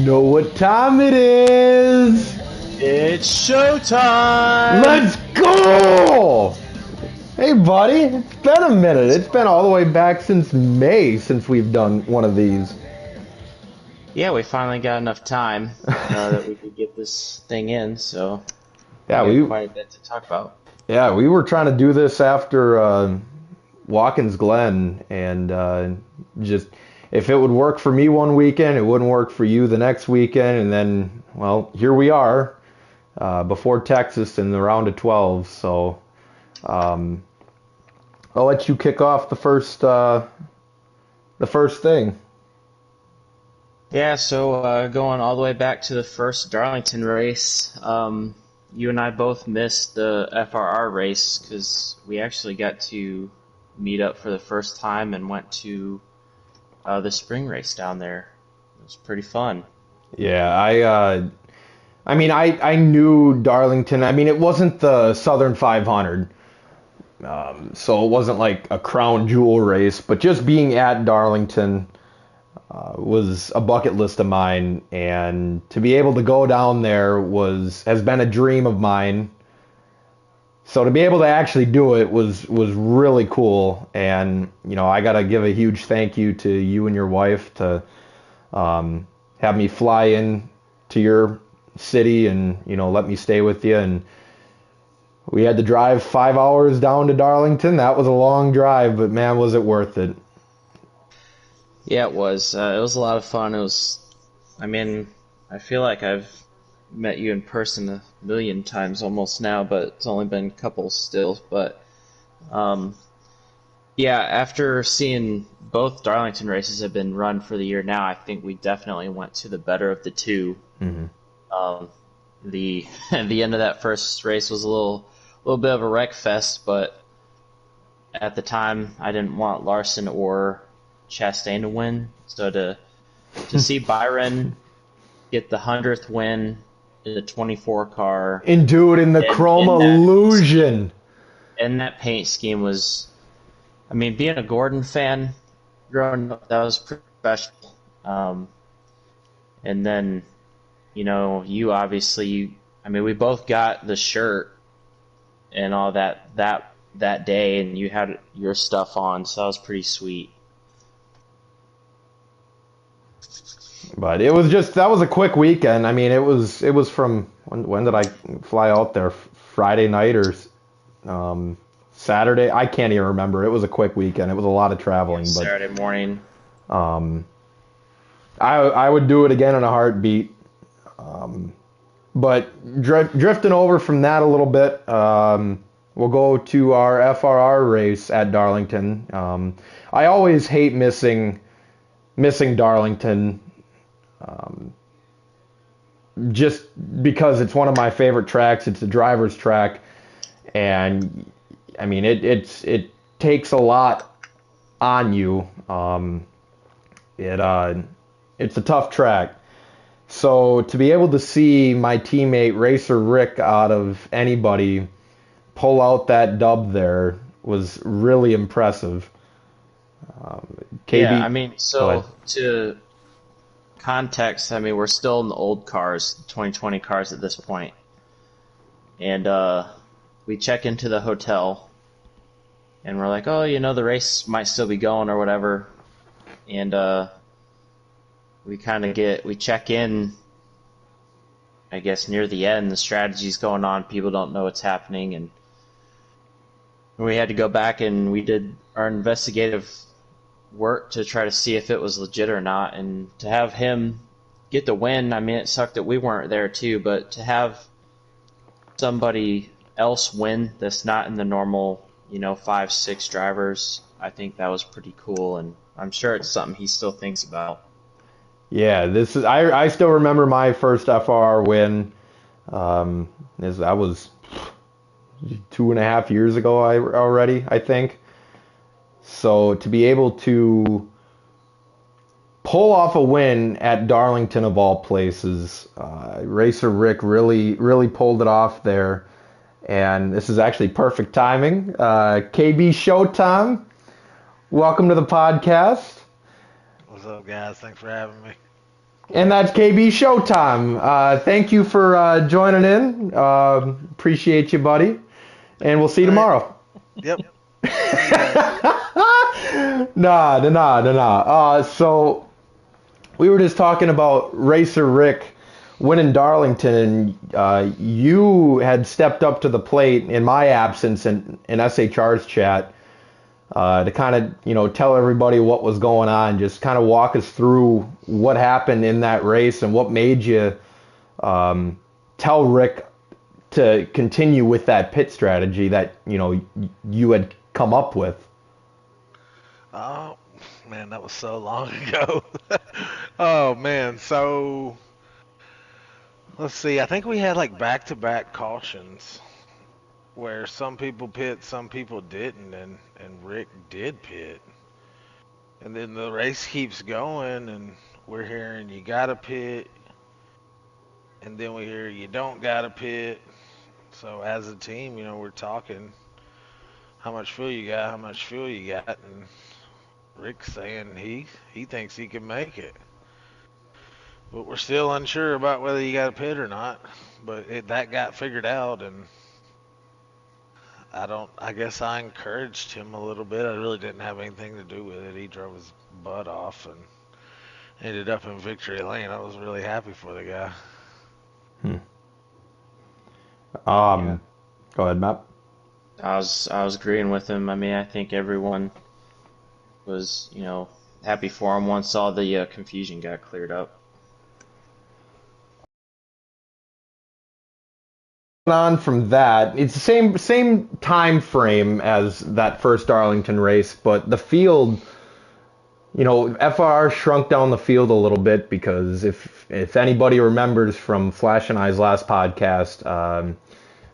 know what time it is? It's showtime! Let's go! Hey, buddy, it's been a minute. It's been all the way back since May since we've done one of these. Yeah, we finally got enough time that we could get this thing in, so we Yeah, got we quite a bit to talk about. yeah we were trying to do this after Watkins Glen, and just if it would work for me one weekend, it wouldn't work for you the next weekend, and then well, here we are before Texas in the round of 12. So um, I'll let you kick off the first thing. Yeah, so going all the way back to the first Darlington race, you and I both missed the FRR race because we actually got to meet up for the first time and went to the spring race down there. It was pretty fun. Yeah, I knew Darlington. I mean, it wasn't the Southern 500, so it wasn't like a crown jewel race, but just being at Darlington was a bucket list of mine, and to be able to go down there has been a dream of mine. So to be able to actually do it was really cool, and I gotta give a huge thank you to you and your wife to have me fly in to your city and let me stay with you. And we had to drive 5 hours down to Darlington. That was a long drive, but man, was it worth it. Yeah, it was. It was a lot of fun. I mean, I feel like I've met you in person a million times almost now, but it's only been a couple still. But um, yeah, after seeing both Darlington races have been run for the year now, I think we definitely went to the better of the two. Hmm. Um, the the end of that first race was a little bit of a wreck fest, but at the time I didn't want Larson or Chastain to win. So to see Byron get the 100th win in the 24 car And do it in the and chrome illusion. in that paint scheme was, I mean, being a Gordon fan growing up, that was pretty special. And then, you obviously, I mean, we both got the shirt and all that day, and you had your stuff on, so that was pretty sweet. But that was a quick weekend. I mean, it was from when did I fly out there? Friday night or Saturday? I can't even remember. It was a quick weekend. It was a lot of Yeah, traveling, but Saturday morning. um, I would do it again in a heartbeat. But drifting over from that a little bit, we'll go to our FRR race at Darlington. I always hate missing Darlington, just because it's one of my favorite tracks. It's a driver's track, and I mean it takes a lot on you. It it's a tough track. So to be able to see my teammate Racer Rick out of anybody pull out that dub there was really impressive. Yeah, I KB, mean, go ahead. so to context, I mean, we're still in the old cars, 2020 cars at this point, and we check into the hotel, and we're like, oh, the race might still be going or whatever, and we check in, I guess, near the end. The strategy's going on, people don't know what's happening, and we had to go back and we did our investigative work to try to see if it was legit or not. And to have him get the win, I mean, it sucked that we weren't there too, but to have somebody else win that's not in the normal, 5, 6 drivers, I think that was pretty cool. And I'm sure it's something he still thinks about. Yeah, this is I still remember my first FR win. That was 2.5 years ago already, I think. So to be able to pull off a win at Darlington of all places, Racer Rick really pulled it off there. And this is actually perfect timing. KB Showtime, welcome to the podcast. What's up, guys? Thanks for having me. And that's KB Showtime. Thank you for joining in. Appreciate you, buddy. And we'll see you All right. tomorrow. Yep. See you guys. Nah. So we were just talking about Racer Rick winning Darlington, and you had stepped up to the plate in my absence in SHR's chat to kind of tell everybody what was going on. Just kind of walk us through what happened in that race and what made you tell Rick to continue with that pit strategy that you had come up with. Oh, man, that was so long ago. Oh, man. So, let's see. I think we had like back-to-back cautions where some people pit, some people didn't, and Rick did pit. And then the race keeps going, and we're hearing you gotta pit, and then we hear you don't gotta pit. So, as a team, we're talking how much fuel you got, how much fuel you got, and Rick's saying he thinks he can make it. But we're still unsure about whether you got a pit or not. But that got figured out, and I guess I encouraged him a little bit. I really didn't have anything to do with it. He drove his butt off and ended up in victory lane. I was really happy for the guy. Yeah. Go ahead, Matt. I was agreeing with him. I mean, I think everyone was happy for him once all the confusion got cleared up. On from that, it's the same time frame as that first Darlington race, but the field, FR shrunk down the field a little bit because if anybody remembers from Flash and I's last podcast,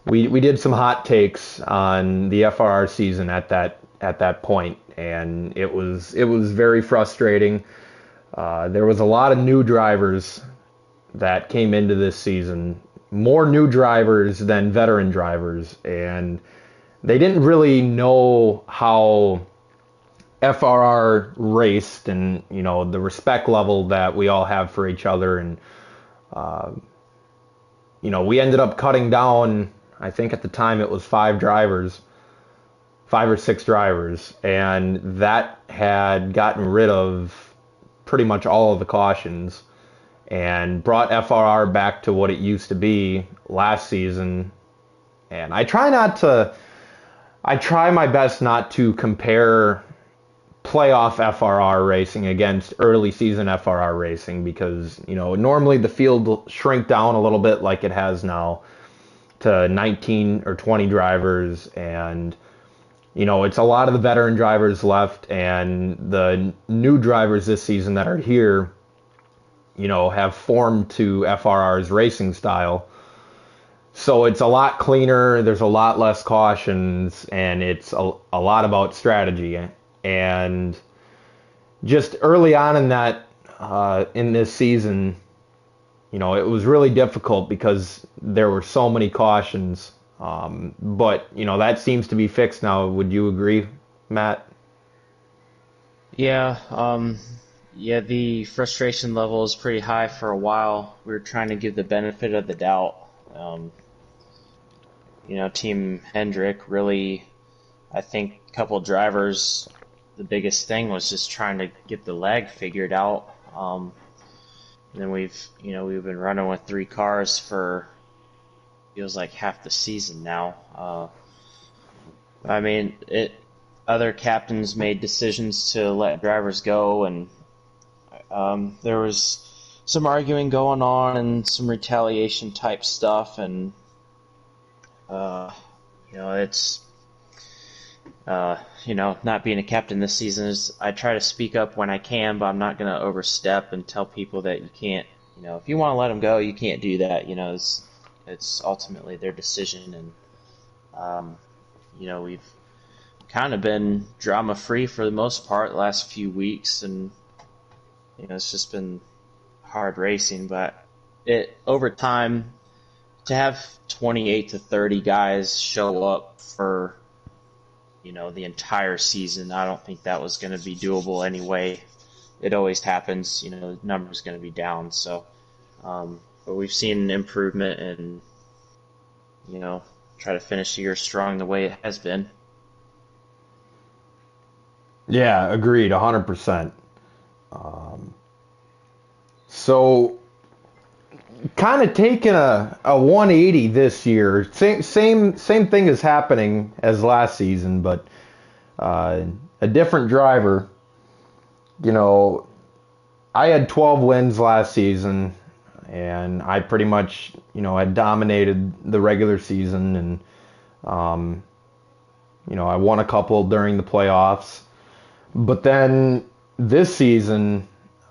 we did some hot takes on the FRR season at that point, and it was very frustrating. There was a lot of new drivers that came into this season, more new drivers than veteran drivers, and they didn't really know how FRR raced and the respect level that we all have for each other, and we ended up cutting down. I think at the time it was 5 or 6 drivers, and that had gotten rid of pretty much all of the cautions and brought FRR back to what it used to be last season. And I try my best not to compare playoff FRR racing against early season FRR racing because, normally the field will shrink down a little bit like it has now to 19 or 20 drivers, and it's a lot of the veteran drivers left, and the new drivers this season that are here have formed to FRR's racing style. So it's a lot cleaner, there's a lot less cautions, and it's a lot about strategy. And just early on in this season, it was really difficult because there were so many cautions. But, that seems to be fixed now. Would you agree, Matt? Yeah, the frustration level is pretty high for a while. We were trying to give the benefit of the doubt. Team Hendrick really, I think a couple drivers, the biggest thing was just trying to get the lag figured out. And then we've been running with 3 cars for feels like half the season now. I mean, other captains made decisions to let drivers go, and there was some arguing going on and some retaliation type stuff, and it's not being a captain this season is I try to speak up when I can, but I'm not going to overstep and tell people that you can't. If you want to let them go, you can't do that. It's ultimately their decision, and we've kind of been drama free for the most part the last few weeks, and it's just been hard racing. But over time, to have 28 to 30 guys show up for the entire season, I don't think that was going to be doable anyway. it always happens. The number's going to be down. So, but we've seen improvement and try to finish the year strong the way it has been. Yeah, agreed, 100%. So, kind of taking a 180 this year. Same thing is happening as last season, but a different driver. I had 12 wins last season, and I pretty much, had dominated the regular season, and I won a couple during the playoffs. But then this season,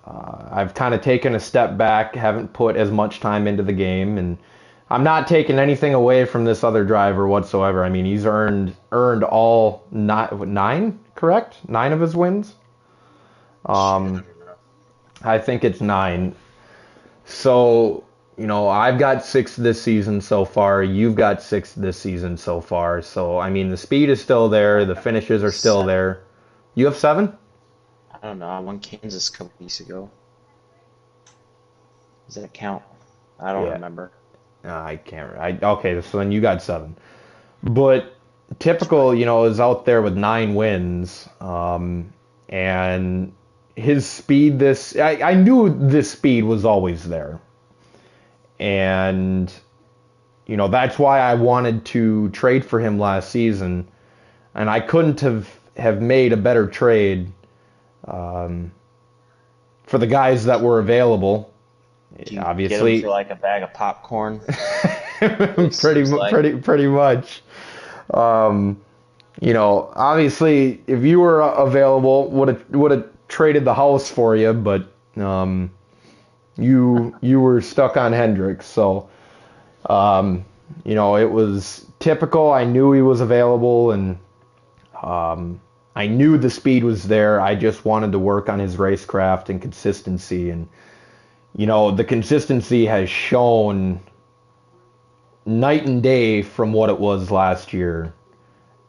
I've kind of taken a step back, haven't put as much time into the game, and I'm not taking anything away from this other driver whatsoever. I mean, he's earned all nine, correct? 9 of his wins. I think it's 9. So, I've got 6 this season so far. You've got 6 this season so far. So, I mean, the speed is still there. The finishes are still there. You have 7? I don't know. I won Kansas a couple weeks ago. Does that count? I don't remember. I can't. Okay, so then you got 7. But typical, is out there with 9 wins. And his speed, I knew this speed was always there. And, that's why I wanted to trade for him last season. And I couldn't have made a better trade for the guys that were available. Do you Obviously, get him for like a bag of popcorn? pretty much. Obviously, if you were available, would have traded the house for you, but you were stuck on Hendricks, so it was typical. I knew he was available, and I knew the speed was there. I just wanted to work on his racecraft and consistency, and the consistency has shown night and day from what it was last year.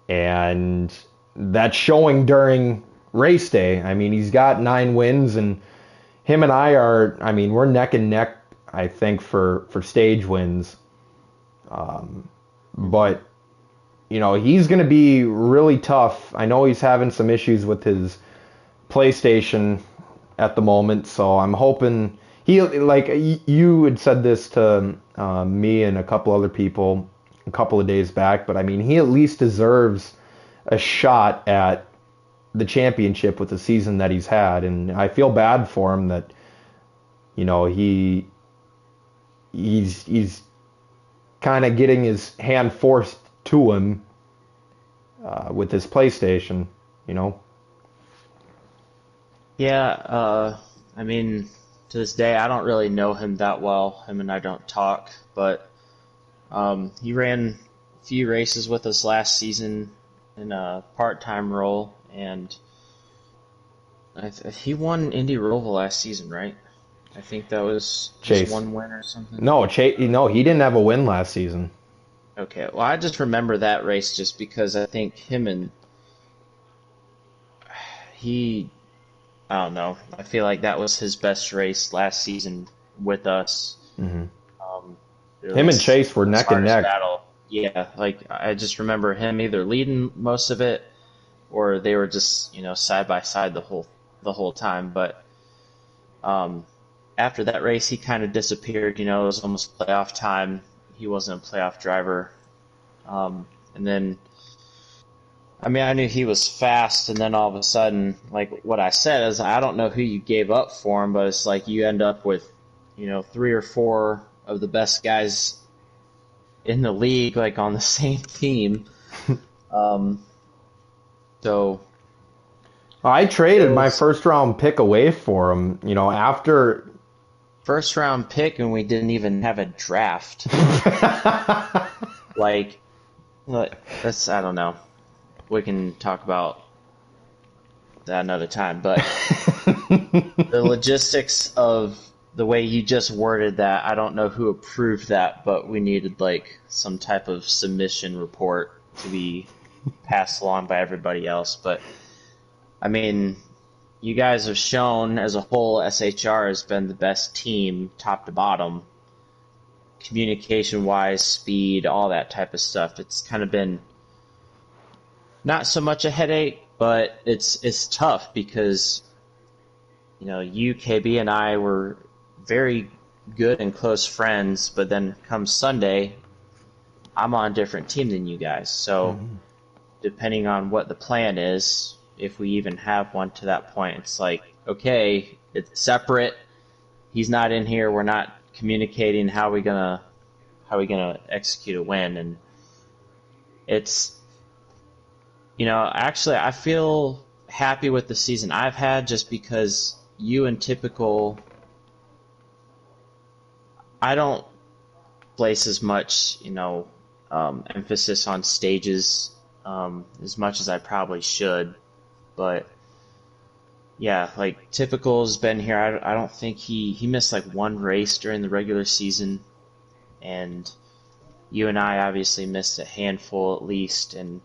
And that's showing during race day. I mean, he's got 9 wins, and him and I we're neck and neck, I think, for stage wins. But, he's going to be really tough. I know he's having some issues with his PlayStation at the moment, so I'm hoping you had said this to me and a couple other people a couple of days back, but I mean, he at least deserves a shot at the championship with the season that he's had, and I feel bad for him that he's kind of getting his hand forced to him with his PlayStation. Yeah, I mean, to this day, I don't really know him that well. Him and I don't talk, but he ran a few races with us last season in a part-time role, and he won Indy Roval last season, right? I think that was Chase. just 1 win or something. No, he didn't have a win last season. Okay, well, I just remember that race just because I think him and I don't know. I feel like that was his best race last season with us. Mm-hmm. Him and Chase were neck and neck. Battle. Yeah, I just remember him either leading most of it, or they were just side by side the whole time. But after that race, he kind of disappeared. It was almost playoff time. He wasn't a playoff driver, and then. I mean, I knew he was fast, and then all of a sudden, like what I said is, I don't know who you gave up for him, but it's like you end up with, 3 or 4 of the best guys in the league, like on the same team. So I traded my first round pick away for him, after first round pick, and we didn't even have a draft. That's I don't know. We can talk about that another time, but the logistics of the way you just worded that, I don't know who approved that, but we needed some type of submission report to be passed along by everybody else. But I mean, you guys have shown as a whole, SHR has been the best team top to bottom, communication wise, speed, all that type of stuff. It's kind of been not so much a headache, but it's tough because you, KB, and I were very good and close friends, but then come Sunday, I'm on a different team than you guys. So depending on what the plan is, if we even have one to that point, it's like, okay, it's separate. He's not in here. We're not communicating. How are we gonna execute a win? And it's, actually, I feel happy with the season I've had just because you and Typical, I don't place as much, emphasis on stages as much as I probably should. But yeah, like Typical's been here. I don't think he missed like one race during the regular season, and you and I obviously missed a handful at least, and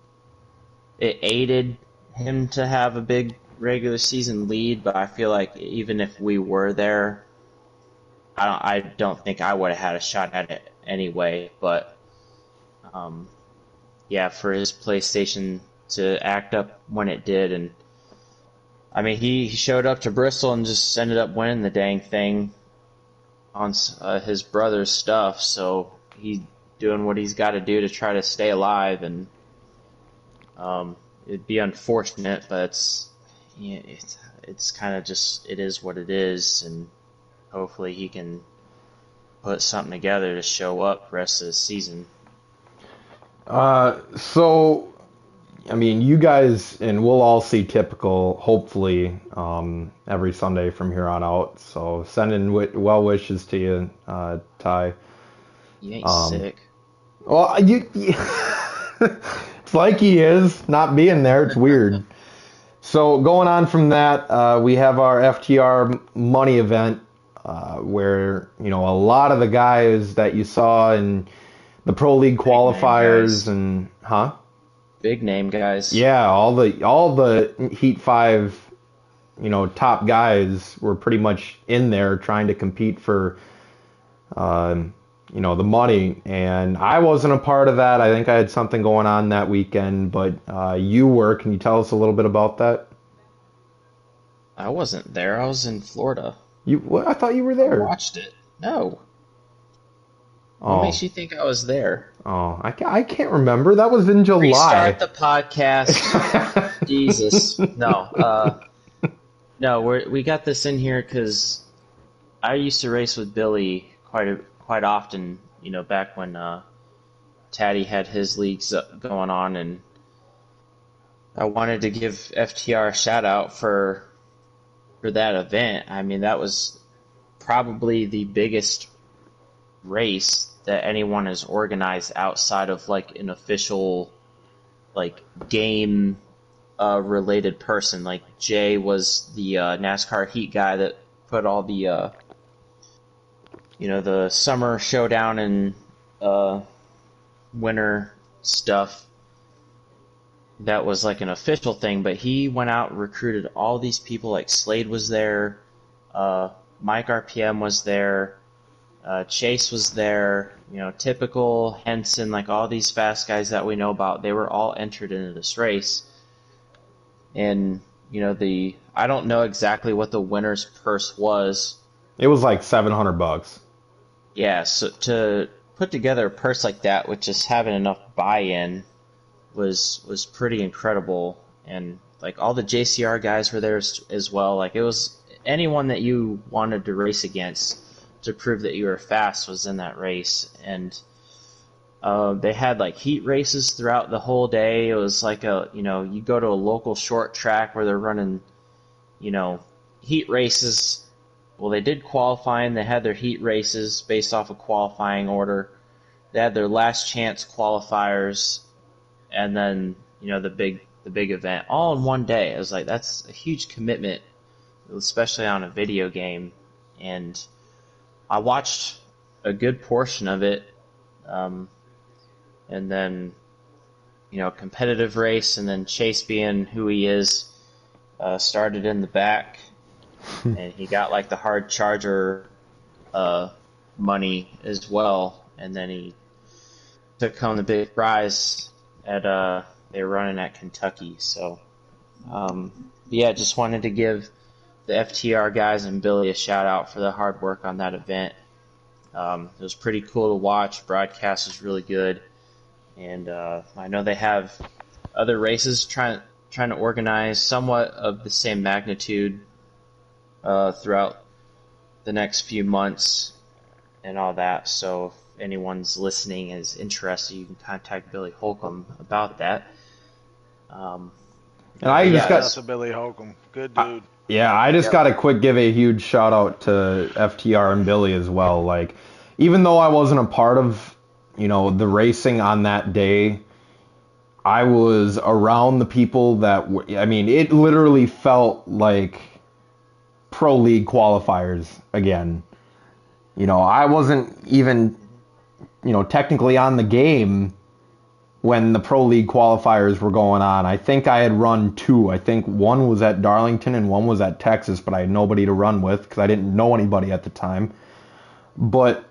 it aided him to have a big regular season lead. But I feel like even if we were there, I don't think I would have had a shot at it anyway. But yeah, for his PlayStation to act up when it did, and I mean he showed up to Bristol and just ended up winning the dang thing on his brother's stuff. So he's doing what he's got to do to try to stay alive, and it'd be unfortunate, but it's kind of just, it is what it is, and hopefully he can put something together to show up the rest of the season. So, I mean, you guys, and we'll all see Typical, hopefully, every Sunday from here on out. So, sending well wishes to you, Ty. You ain't sick. Well, it's like he is, not being there. It's weird. So, going on from that, we have our FTR money event, where, a lot of the guys that you saw in the Pro League qualifiers and big name guys. Yeah, all the Heat 5, top guys were pretty much in there trying to compete for the money, and I wasn't a part of that. I think I had something going on that weekend, but you were. Can you tell us a little bit about that? I wasn't there. I was in Florida. I thought you were there. I watched it. No. What makes you think I was there? Oh, I can't remember. That was in July. Restart the podcast. Jesus. No. No, we got this in here because I used to race with Billy quite often, back when Taddy had his leagues going on, and I wanted to give FTR a shout out for that event. I mean, that was probably the biggest race that anyone has organized outside of like an official like game related person. Like Jay was the NASCAR Heat guy that put all the the summer showdown and winter stuff. That was like an official thing, but he went out and recruited all these people. Like Slade was there, Mike RPM was there, Chase was there, Typical, Henson, like all these fast guys that we know about. They were all entered into this race, and I don't know exactly what the winner's purse was. It was like $700. Yeah, so to put together a purse like that with just having enough buy-in was pretty incredible. And like all the JCR guys were there as well. Like it was anyone that you wanted to race against to prove that you were fast was in that race. And they had like heat races throughout the whole day. It was like you go to a local short track where they're running heat races. Well, they did qualifying. They had their heat races based off of qualifying order. They had their last chance qualifiers, and then the big event all in one day. I was like, that's a huge commitment, especially on a video game. And I watched a good portion of it, and then competitive race, and then Chase being who he is, started in the back, and he got like the hard charger money as well, and then he took home the big prize at they were running at Kentucky. So yeah, just wanted to give the FTR guys and Billy a shout out for the hard work on that event. It was pretty cool to watch. Broadcast was really good, and I know they have other races trying to organize somewhat of the same magnitude throughout the next few months and all that. So if anyone's listening is interested, you can contact Billy Holcomb about that. And I just Shout out to Billy Holcomb. Good dude. I just got to give a huge shout out to FTR and Billy as well. Like, even though I wasn't a part of, the racing on that day, I was around the people that were, it literally felt like pro league qualifiers again. I wasn't even, technically on the game when the pro league qualifiers were going on. I think I had run 2. I think one was at Darlington and one was at Texas, but I had nobody to run with because I didn't know anybody at the time. But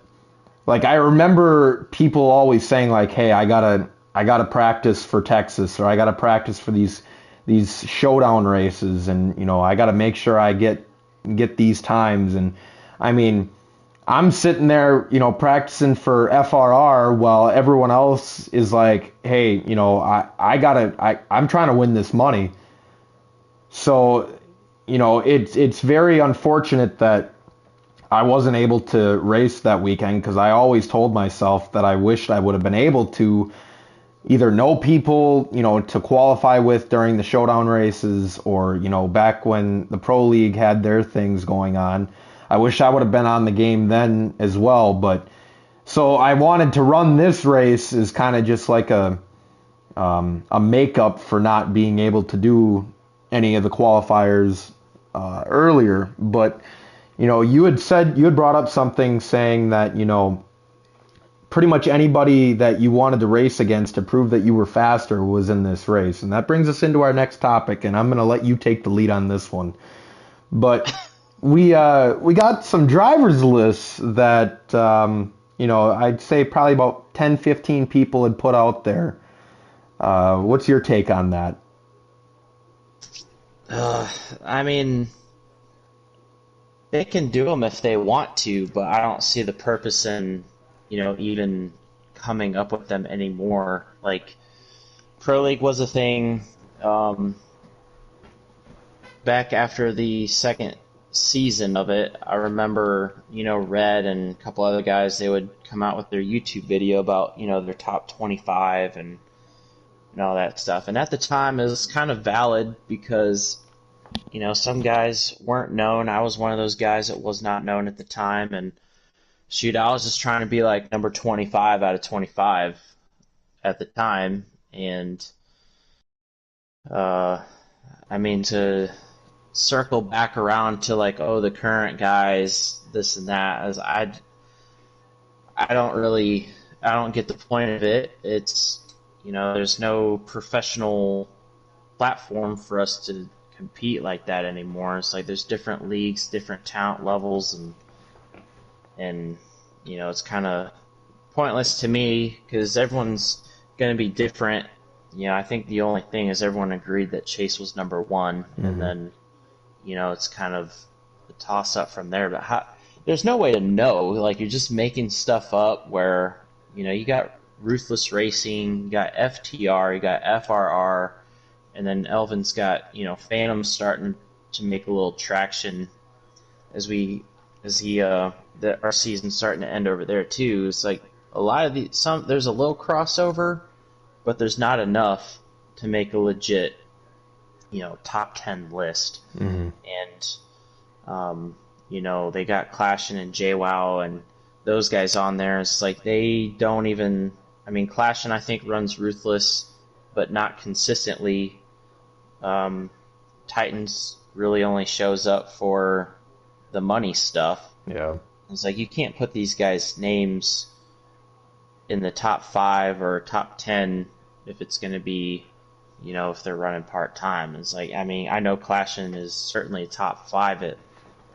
like, I remember people always saying like, "Hey, I gotta practice for Texas, or I gotta practice for these showdown races, and I gotta make sure I get these times." And I'm sitting there, practicing for FRR while everyone else is like, "Hey, I'm trying to win this money." So, it's very unfortunate that I wasn't able to race that weekend, because I always told myself that I wished I would have been able to either know people, to qualify with during the showdown races, or, back when the Pro League had their things going on. I wish I would have been on the game then as well. But so I wanted to run this race as kind of just like a makeup for not being able to do any of the qualifiers earlier. But you had brought up something saying that pretty much anybody that you wanted to race against to prove that you were faster was in this race. And that brings us into our next topic, and I'm going to let you take the lead on this one. But we got some drivers lists that I'd say probably about 10, 15 people had put out there. What's your take on that? They can do them if they want to, but I don't see the purpose in even coming up with them anymore. Like, Pro League was a thing back after the second season of it. I remember, Red and a couple other guys, they would come out with their YouTube video about, their top 25 and all that stuff. And at the time, it was kind of valid because, some guys weren't known. I was one of those guys that was not known at the time. And shoot, I was just trying to be like number 25 out of 25 at the time. And, to circle back around to like, oh, the current guys, this and that, as I don't get the point of it. It's, there's no professional platform for us to compete like that anymore. It's like there's different leagues, different talent levels, and it's kind of pointless to me because everyone's going to be different. I think the only thing is everyone agreed that Chase was number 1, mm-hmm. and then it's kind of a toss-up from there. But there's no way to know. Like, you're just making stuff up where, you got Ruthless Racing, you got FTR, you got FRR, and then Elvin's got, Phantom starting to make a little traction as our season's starting to end over there too. It's like a lot of there's a little crossover, but there's not enough to make a legit top 10 list. Mm-hmm. And they got Clashin' and JWoww and those guys on there. It's like they don't even, Clashin' I think runs Ruthless, but not consistently. Titans really only shows up for the money stuff. Yeah. It's like you can't put these guys' names in the top 5 or top 10 if it's going to be if they're running part-time. It's like, I mean, I know Clashin is certainly top 5 at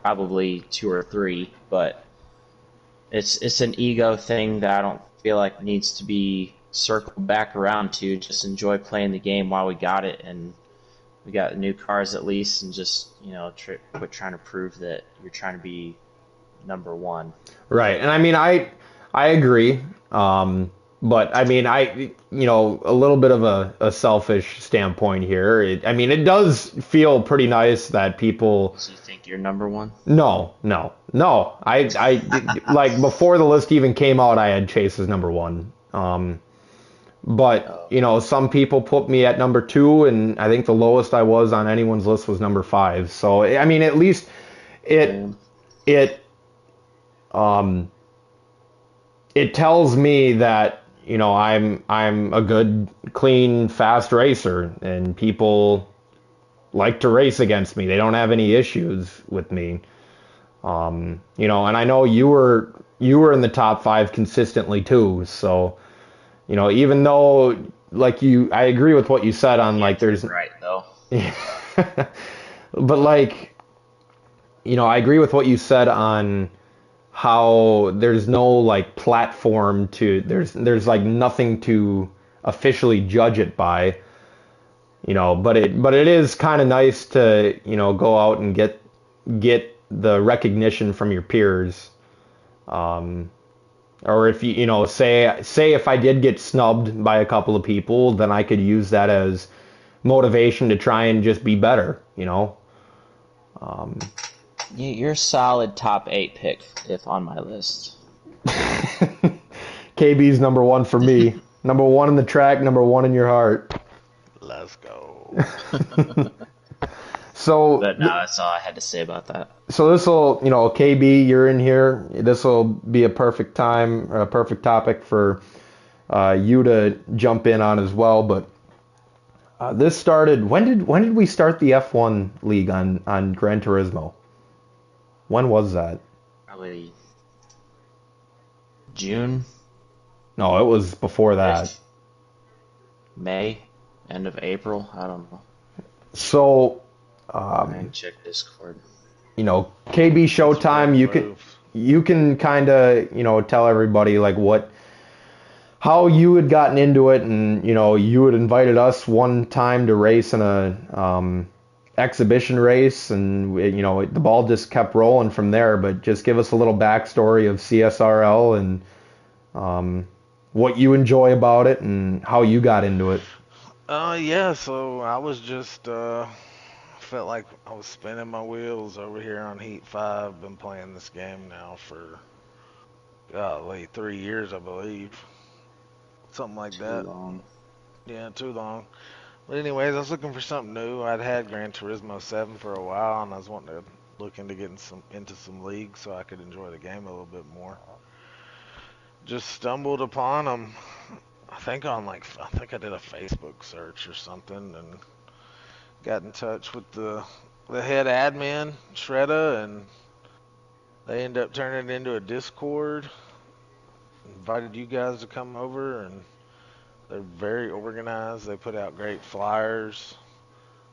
probably 2 or 3, but it's an ego thing that I don't feel like needs to be circled back around to. Just enjoy playing the game while we got it, and we got new cars at least, and just quit trying to prove that you're trying to be number one. Right, and I mean, I agree. But I mean, a little bit of a selfish standpoint here. I mean, it does feel pretty nice that people. So you think you're number one? No, no, no. I like before the list even came out, I had Chase as number one. But some people put me at number 2, and I think the lowest I was on anyone's list was number 5. So I mean, at least it tells me that I'm a good, clean, fast racer, and people like to race against me. They don't have any issues with me. And I know you were in the top 5 consistently too. So, even though I agree with what you said on there's right though. But I agree with what you said on how there's no platform to there's nothing to officially judge it by, but it is kind of nice to go out and get the recognition from your peers, or if say if I did get snubbed by a couple of people, then I could use that as motivation to try and just be better. You're a solid top 8 pick if on my list. KB's number 1 for me. Number 1 in the track, number 1 in your heart. Let's go. So, but no, that's all I had to say about that. So this will, KB, you're in here. This will be a perfect time, or a perfect topic for you to jump in on as well. But this started. When did we start the F1 league on Gran Turismo? When was that? Probably June. No, it was before that. May, end of April. I don't know. So, check Discord. KB Showtime. You can kind of tell everybody how you had gotten into it, and you had invited us one time to race in a exhibition race, and the ball just kept rolling from there. But just give us a little backstory of CSRL and what you enjoy about it and how you got into it. Yeah, so I was just felt like I was spinning my wheels over here on Heat 5. Been playing this game now for 3 years, I believe. Something like that. Too long. Yeah, too long. But anyways, I was looking for something new. I'd had Gran Turismo 7 for a while, and I was wanting to look into getting into some leagues so I could enjoy the game a little bit more. Just stumbled upon them. I think I did a Facebook search or something, and got in touch with the head admin, Shredda, and they ended up turning it into a Discord. Invited you guys to come over, and they're very organized. They put out great flyers,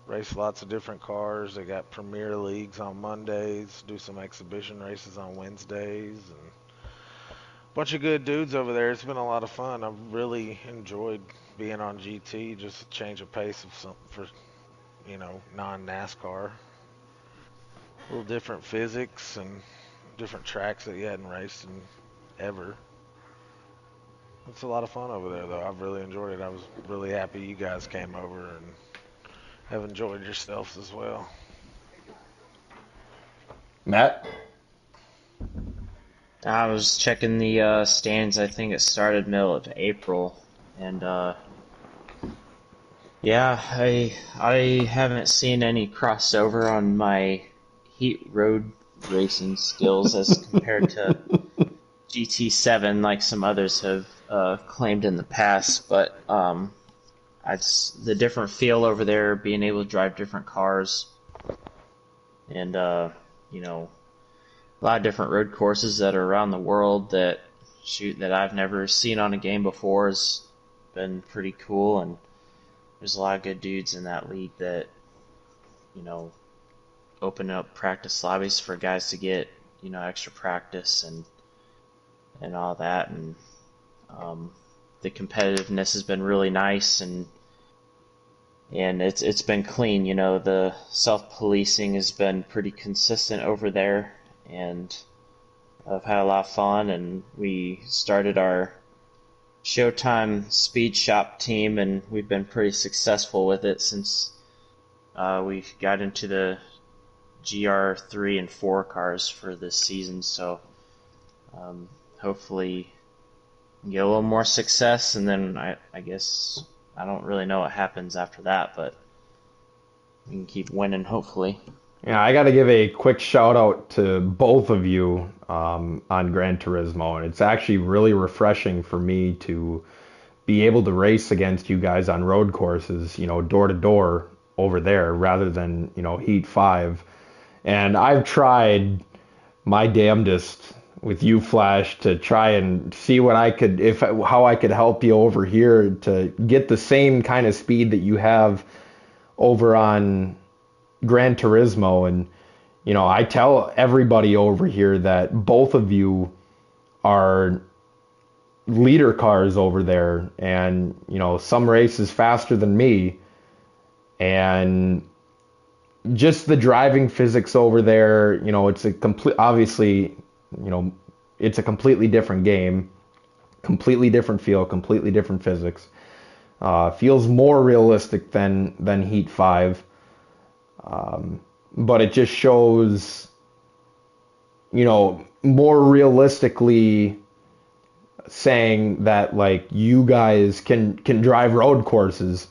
race lots of different cars. They got premier leagues on Mondays, do some exhibition races on Wednesdays, and a bunch of good dudes over there. It's been a lot of fun. I've really enjoyed being on GT, just a change of pace for non-NASCAR. A little different physics and different tracks that you hadn't raced in ever. It's a lot of fun over there, though. I've really enjoyed it. I was really happy you guys came over and have enjoyed yourselves as well. Matt? I was checking the stands. I think it started middle of April, and yeah, I haven't seen any crossover on my Heat road racing skills as compared to GT7 like some others have claimed in the past, but the different feel over there, being able to drive different cars, and a lot of different road courses that are around the world that I've never seen on a game before has been pretty cool. And there's a lot of good dudes in that league that, you know, open up practice lobbies for guys to get, extra practice and all that. And um, the competitiveness has been really nice, and it's been clean. The self-policing has been pretty consistent over there, and I've had a lot of fun. And we started our Showtime Speed Shop team, and we've been pretty successful with it since we got into the GR3 and 4 cars for this season. So hopefully get a little more success, and then I guess I don't really know what happens after that, but we can keep winning, hopefully. Yeah, I got to give a quick shout out to both of you on Gran Turismo, and it's actually really refreshing for me to be able to race against you guys on road courses, door to door over there rather than, Heat 5. And I've tried my damnedest with you, Flash, to try and see what I could, how I could help you over here to get the same kind of speed that you have over on Gran Turismo. And, I tell everybody over here that both of you are leader cars over there, and, some races faster than me. And just the driving physics over there, it's a complete, obviously, it's a completely different game, completely different feel, completely different physics. Feels more realistic than Heat 5. But it just shows, more realistically saying that, like, you guys can drive road courses.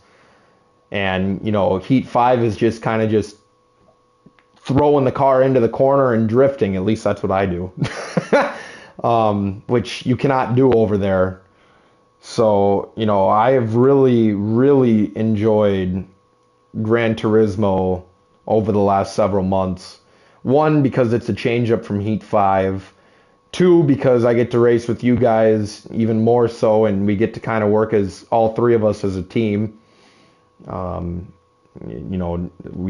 And, Heat 5 is just kind of just throwing the car into the corner and drifting. At least that's what I do. Which you cannot do over there. So, I have really, really enjoyed Gran Turismo over the last several months. One, because it's a change up from Heat 5. Two, because I get to race with you guys even more so, and we get to kind of work as all three of us as a team. We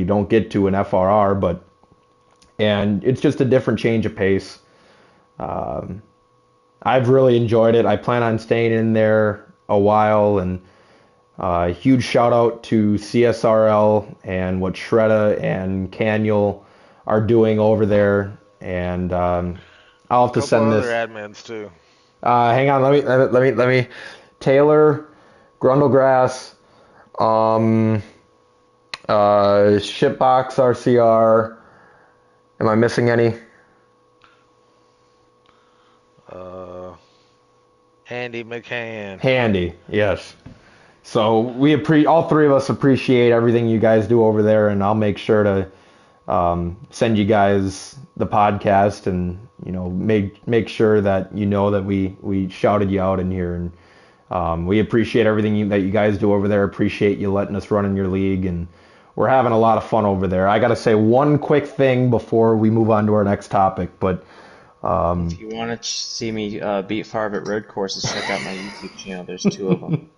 don't get to an FRR, and it's just a different change of pace. I've really enjoyed it. I plan on staying in there a while, and huge shout out to CSRL and what Shredda and Caniel are doing over there. And I'll have to send this. Other admins too. Hang on, let me. Taylor, Grundlegrass, Shipbox RCR. Am I missing any? Handy McCann. Handy, yes. So we all three of us appreciate everything you guys do over there, and I'll make sure to send you guys the podcast, and make sure that that we shouted you out in here, and we appreciate everything that you guys do over there. Appreciate you letting us run in your league, and we're having a lot of fun over there. I got to say one quick thing before we move on to our next topic, but if you want to see me beat Favre at road courses, check out my YouTube channel. There's 2 of them.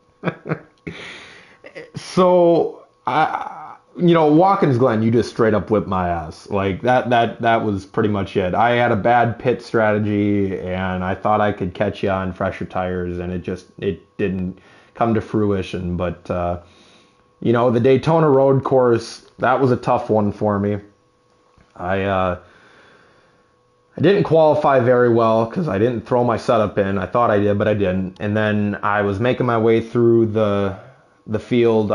So, Watkins Glen, you just straight up whipped my ass. Like that was pretty much it. I had a bad pit strategy, and I thought I could catch you on fresher tires, and it didn't come to fruition. But the Daytona road course, that was a tough one for me. I didn't qualify very well because I didn't throw my setup in. I thought I did, but I didn't. And then I was making my way through the field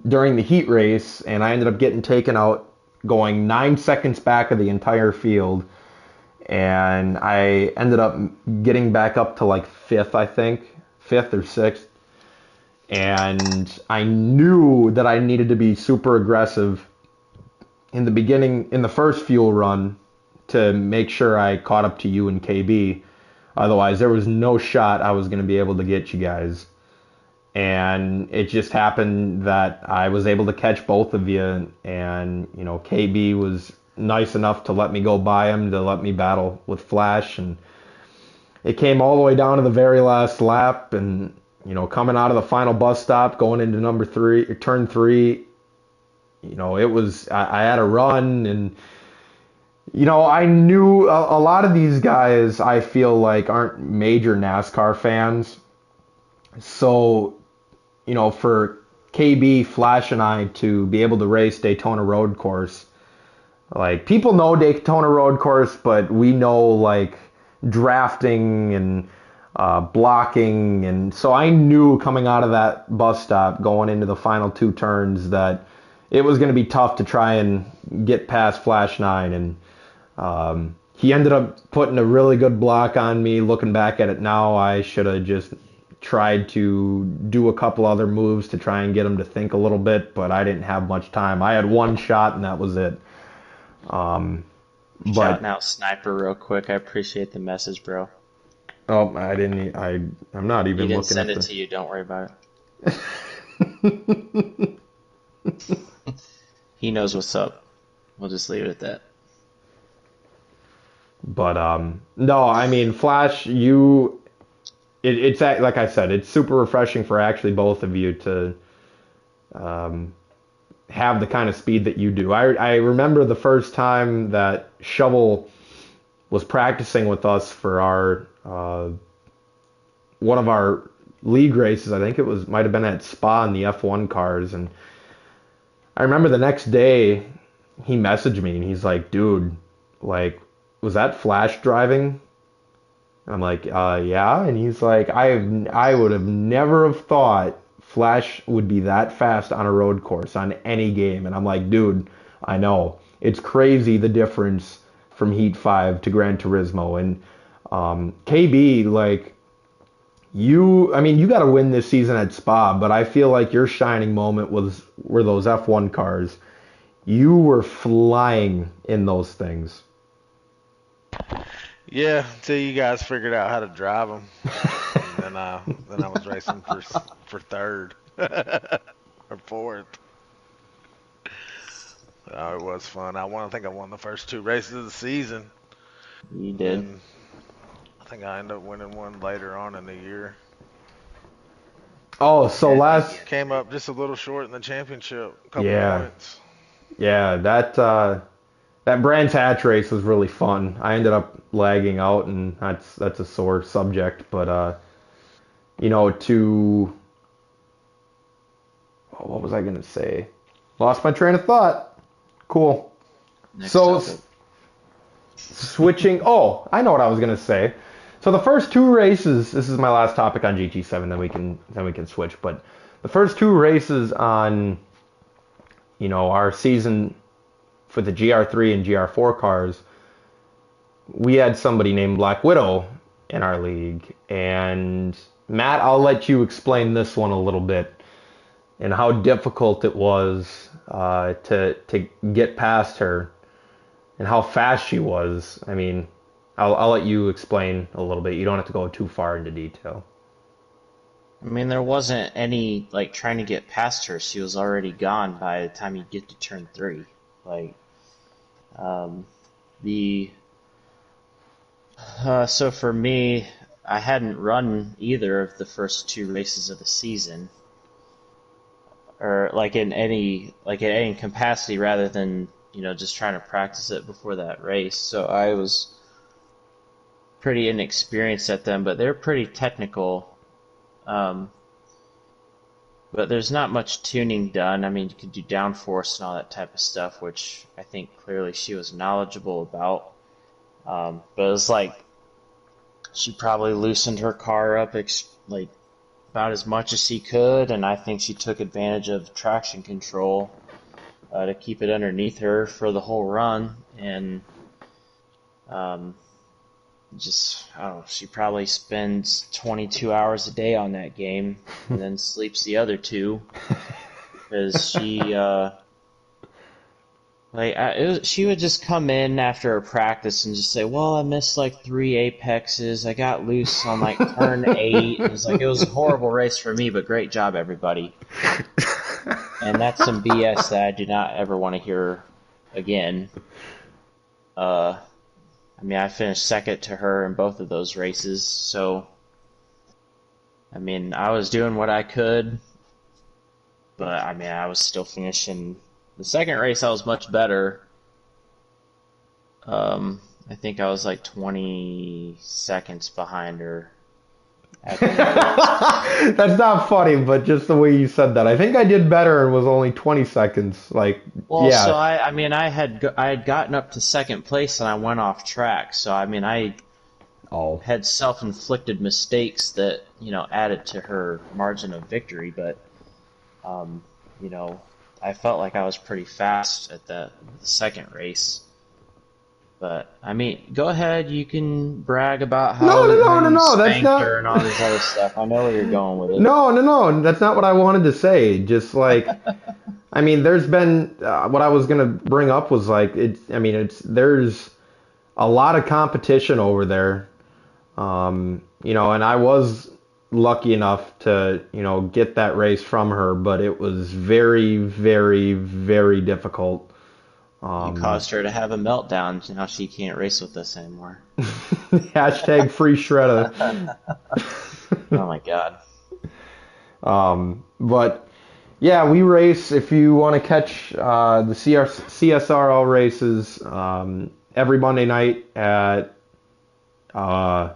during the heat race, and I ended up getting taken out going 9 seconds back of the entire field. And I ended up getting back up to like 5th, I think, 5th or 6th. And I knew that I needed to be super aggressive in the beginning, in the first fuel run, to make sure I caught up to you and KB. Otherwise, there was no shot I was going to be able to get you guys. And it just happened that I was able to catch both of you, and KB was nice enough to let me go by him, to let me battle with Flash, and it came all the way down to the very last lap, and coming out of the final bus stop, going into turn 3, it was, I had a run, and, I knew a lot of these guys, I feel like, aren't major NASCAR fans. So, for KB, Flash, and I to be able to race Daytona Road Course, like, people know Daytona Road Course, but we know, like, drafting and blocking. And so I knew coming out of that bus stop, going into the final 2 turns, that it was going to be tough to try and get past Flash 9. And he ended up putting a really good block on me. Looking back at it now, I should have just tried to do a couple other moves to try and get him to think a little bit, but I didn't have much time. I had one shot, and that was it. Shouting out Sniper real quick. I appreciate the message, bro. Oh, I didn't. I'm not even He didn't looking send at it to you. Don't worry about it. it. He knows what's up. We'll just leave it at that. But no, I mean, Flash, it's like I said, it's super refreshing for actually both of you to have the kind of speed that you do. I remember the first time that Shovel was practicing with us for our one of our league races. I think might have been at Spa in the F1 cars, and I remember the next day he messaged me and he's like, "Dude, like, was that Flash driving?" And I'm like, yeah. And he's like, I would have never have thought Flash would be that fast on a road course on any game." And I'm like, "Dude, I know. It's crazy the difference from Heat 5 to Gran Turismo." And KB, like, I mean, you got to win this season at Spa, but I feel like your shining moment were those F1 cars. You were flying in those things. Yeah, until you guys figured out how to drive them. And then I was racing for third or fourth. Oh, it was fun. I think I won the first 2 races of the season. You did. And I think I ended up winning one later on in the year. Oh, so Came up just a little short in the championship, a couple points. Yeah, that Brands Hatch race was really fun. I ended up lagging out, and that's a sore subject. But what was I gonna say? Lost my train of thought. Cool. Next So topic. switching. Oh, I know what I was gonna say. So the first 2 races. This is my last topic on GT7. Then we can switch. But the first 2 races on our season for the GR3 and GR4 cars, we had somebody named Black Widow in our league. And Matt, I'll let you explain this one a little bit and how difficult it was to get past her and how fast she was. I mean, I'll let you explain a little bit. You don't have to go too far into detail. I mean, there wasn't any, like, trying to get past her. She was already gone by the time you get to turn 3. Like, so for me, I hadn't run either of the first 2 races of the season, or like in any capacity, rather than just trying to practice it before that race. So I was pretty inexperienced at them, but they're pretty technical. But there's not much tuning done. I mean, you can do downforce and all that type of stuff, which I think clearly she was knowledgeable about. But it was like she probably loosened her car up like about as much as she could, and I think she took advantage of traction control to keep it underneath her for the whole run. And I don't know, she probably spends 22 hours a day on that game and then sleeps the other 2 because she would just come in after a practice and just say, "Well, I missed like 3 apexes. I got loose on like turn 8." It was a horrible race for me, but great job, everybody. And that's some BS that I do not ever want to hear again. I mean, I finished second to her in both of those races, so I mean, I was doing what I could, but I mean, I was still finishing. The second race, I was much better. I think I was like 20 seconds behind her at the end of the race. That's not funny, but just the way you said that. I think I did better and was only 20 seconds. Like, Well, so yeah. I mean, I had gotten up to second place and I went off track. So I mean, I Oh. had self-inflicted mistakes that added to her margin of victory. But um, you know, I felt like I was pretty fast at the second race. But I mean, go ahead. You can brag about No, no, how no, no, you no. That's spanked not. her and all this other stuff. I know where you're going with it. No, no, no. That's not what I wanted to say. Just like, I mean, there's been what I was gonna bring up was like it's. I mean, there's a lot of competition over there. And I was lucky enough to get that race from her, but it was very, very, very difficult. You Um, caused her to have a meltdown. Now she can't race with us anymore. hashtag free shredder. Oh my God. But yeah, we race. If you want to catch the CSRL races every Monday night at uh,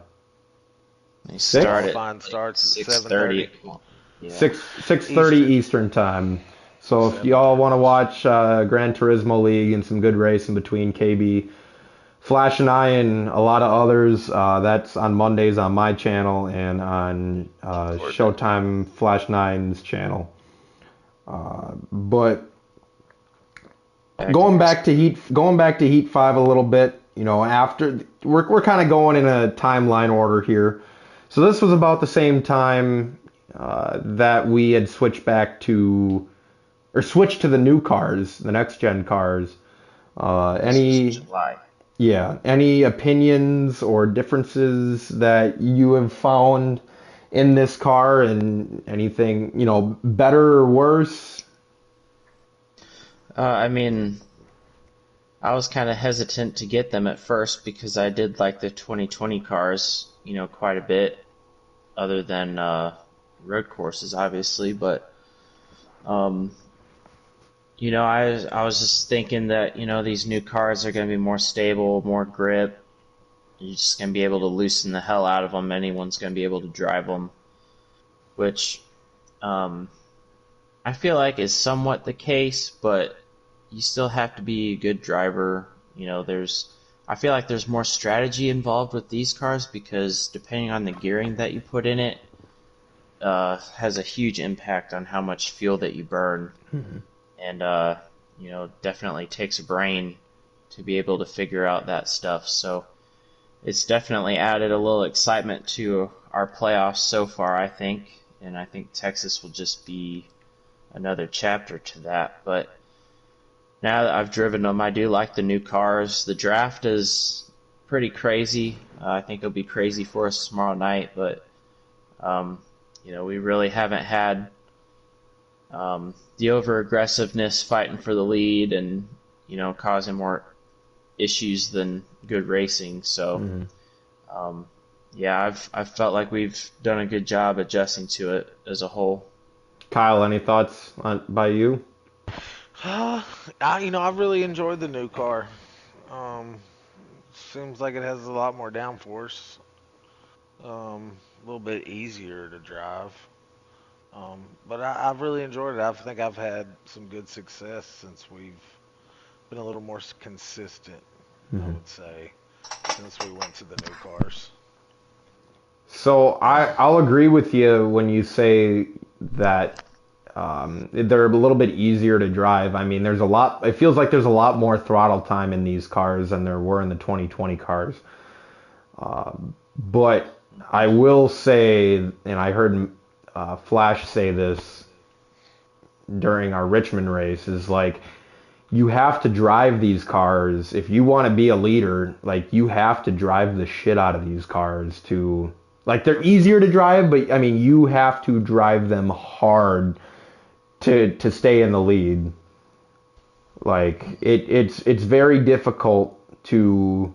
They start six at Qualifying like starts at 6:30. 7:30 Yeah. 6:30 Eastern. Eastern time. So if 7:30. y'all want to watch Gran Turismo League and some good racing between KB, Flash and I, and a lot of others, that's on Mondays on my channel and on Showtime Flash Nine's channel. But Back to race. Going back to Heat 5 a little bit, after we're kind of going in a timeline order here. So this was about the same time that we had switched to the new cars, the next gen cars. This was Any July. Yeah, any opinions or differences that you have found in this car, and anything, better or worse? I mean, I was kind of hesitant to get them at first because I did like the 2020 cars, quite a bit, other than road courses, obviously. But um, I was just thinking that these new cars are going to be more stable, more grip. You're just going to be able to loosen the hell out of them. Anyone's going to be able to drive them, which um, I feel like is somewhat the case, but you still have to be a good driver. I feel like there's more strategy involved with these cars because depending on the gearing that you put in it, has a huge impact on how much fuel that you burn, and definitely takes a brain to be able to figure out that stuff. So it's definitely added a little excitement to our playoffs so far, I think, and I think Texas will just be another chapter to that. But now that I've driven them, I do like the new cars. The draft is pretty crazy. I think it'll be crazy for us tomorrow night, but um, we really haven't had the over aggressiveness fighting for the lead and causing more issues than good racing. So Mhm. yeah, I've felt like we've done a good job adjusting to it as a whole. Kyle, any thoughts by you? I really enjoyed the new car. Um, Seems like it has a lot more downforce. A little bit easier to drive. But I've really enjoyed it. I think I've had some good success since we've been a little more consistent, I Mhm. would say, since we went to the new cars. So I'll agree with you when you say that they're a little bit easier to drive. I mean, there's a lot. It feels like there's a lot more throttle time in these cars than there were in the 2020 cars. But I will say, and I heard Flash say this during our Richmond race, is like you have to drive these cars if you want to be a leader. Like you have to drive the shit out of these cars to like they're easier to drive, but I mean you have to drive them hard to stay in the lead. Like it's very difficult to,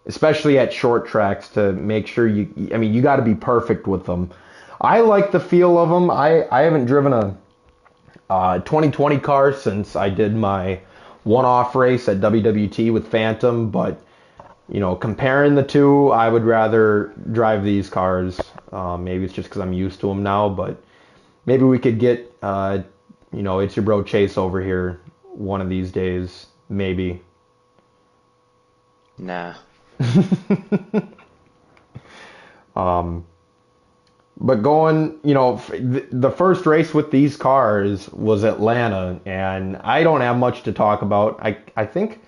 especially at short tracks, to make sure you. I mean, you got to be perfect with them. I like the feel of them. I haven't driven a 2020 car since I did my one-off race at WWT with Phantom, but comparing the two, I would rather drive these cars. Maybe it's just because I'm used to them now, but maybe we could get, it's your bro Chase over here one of these days, maybe. Nah. But going, the first race with these cars was Atlanta, and I don't have much to talk about. I think,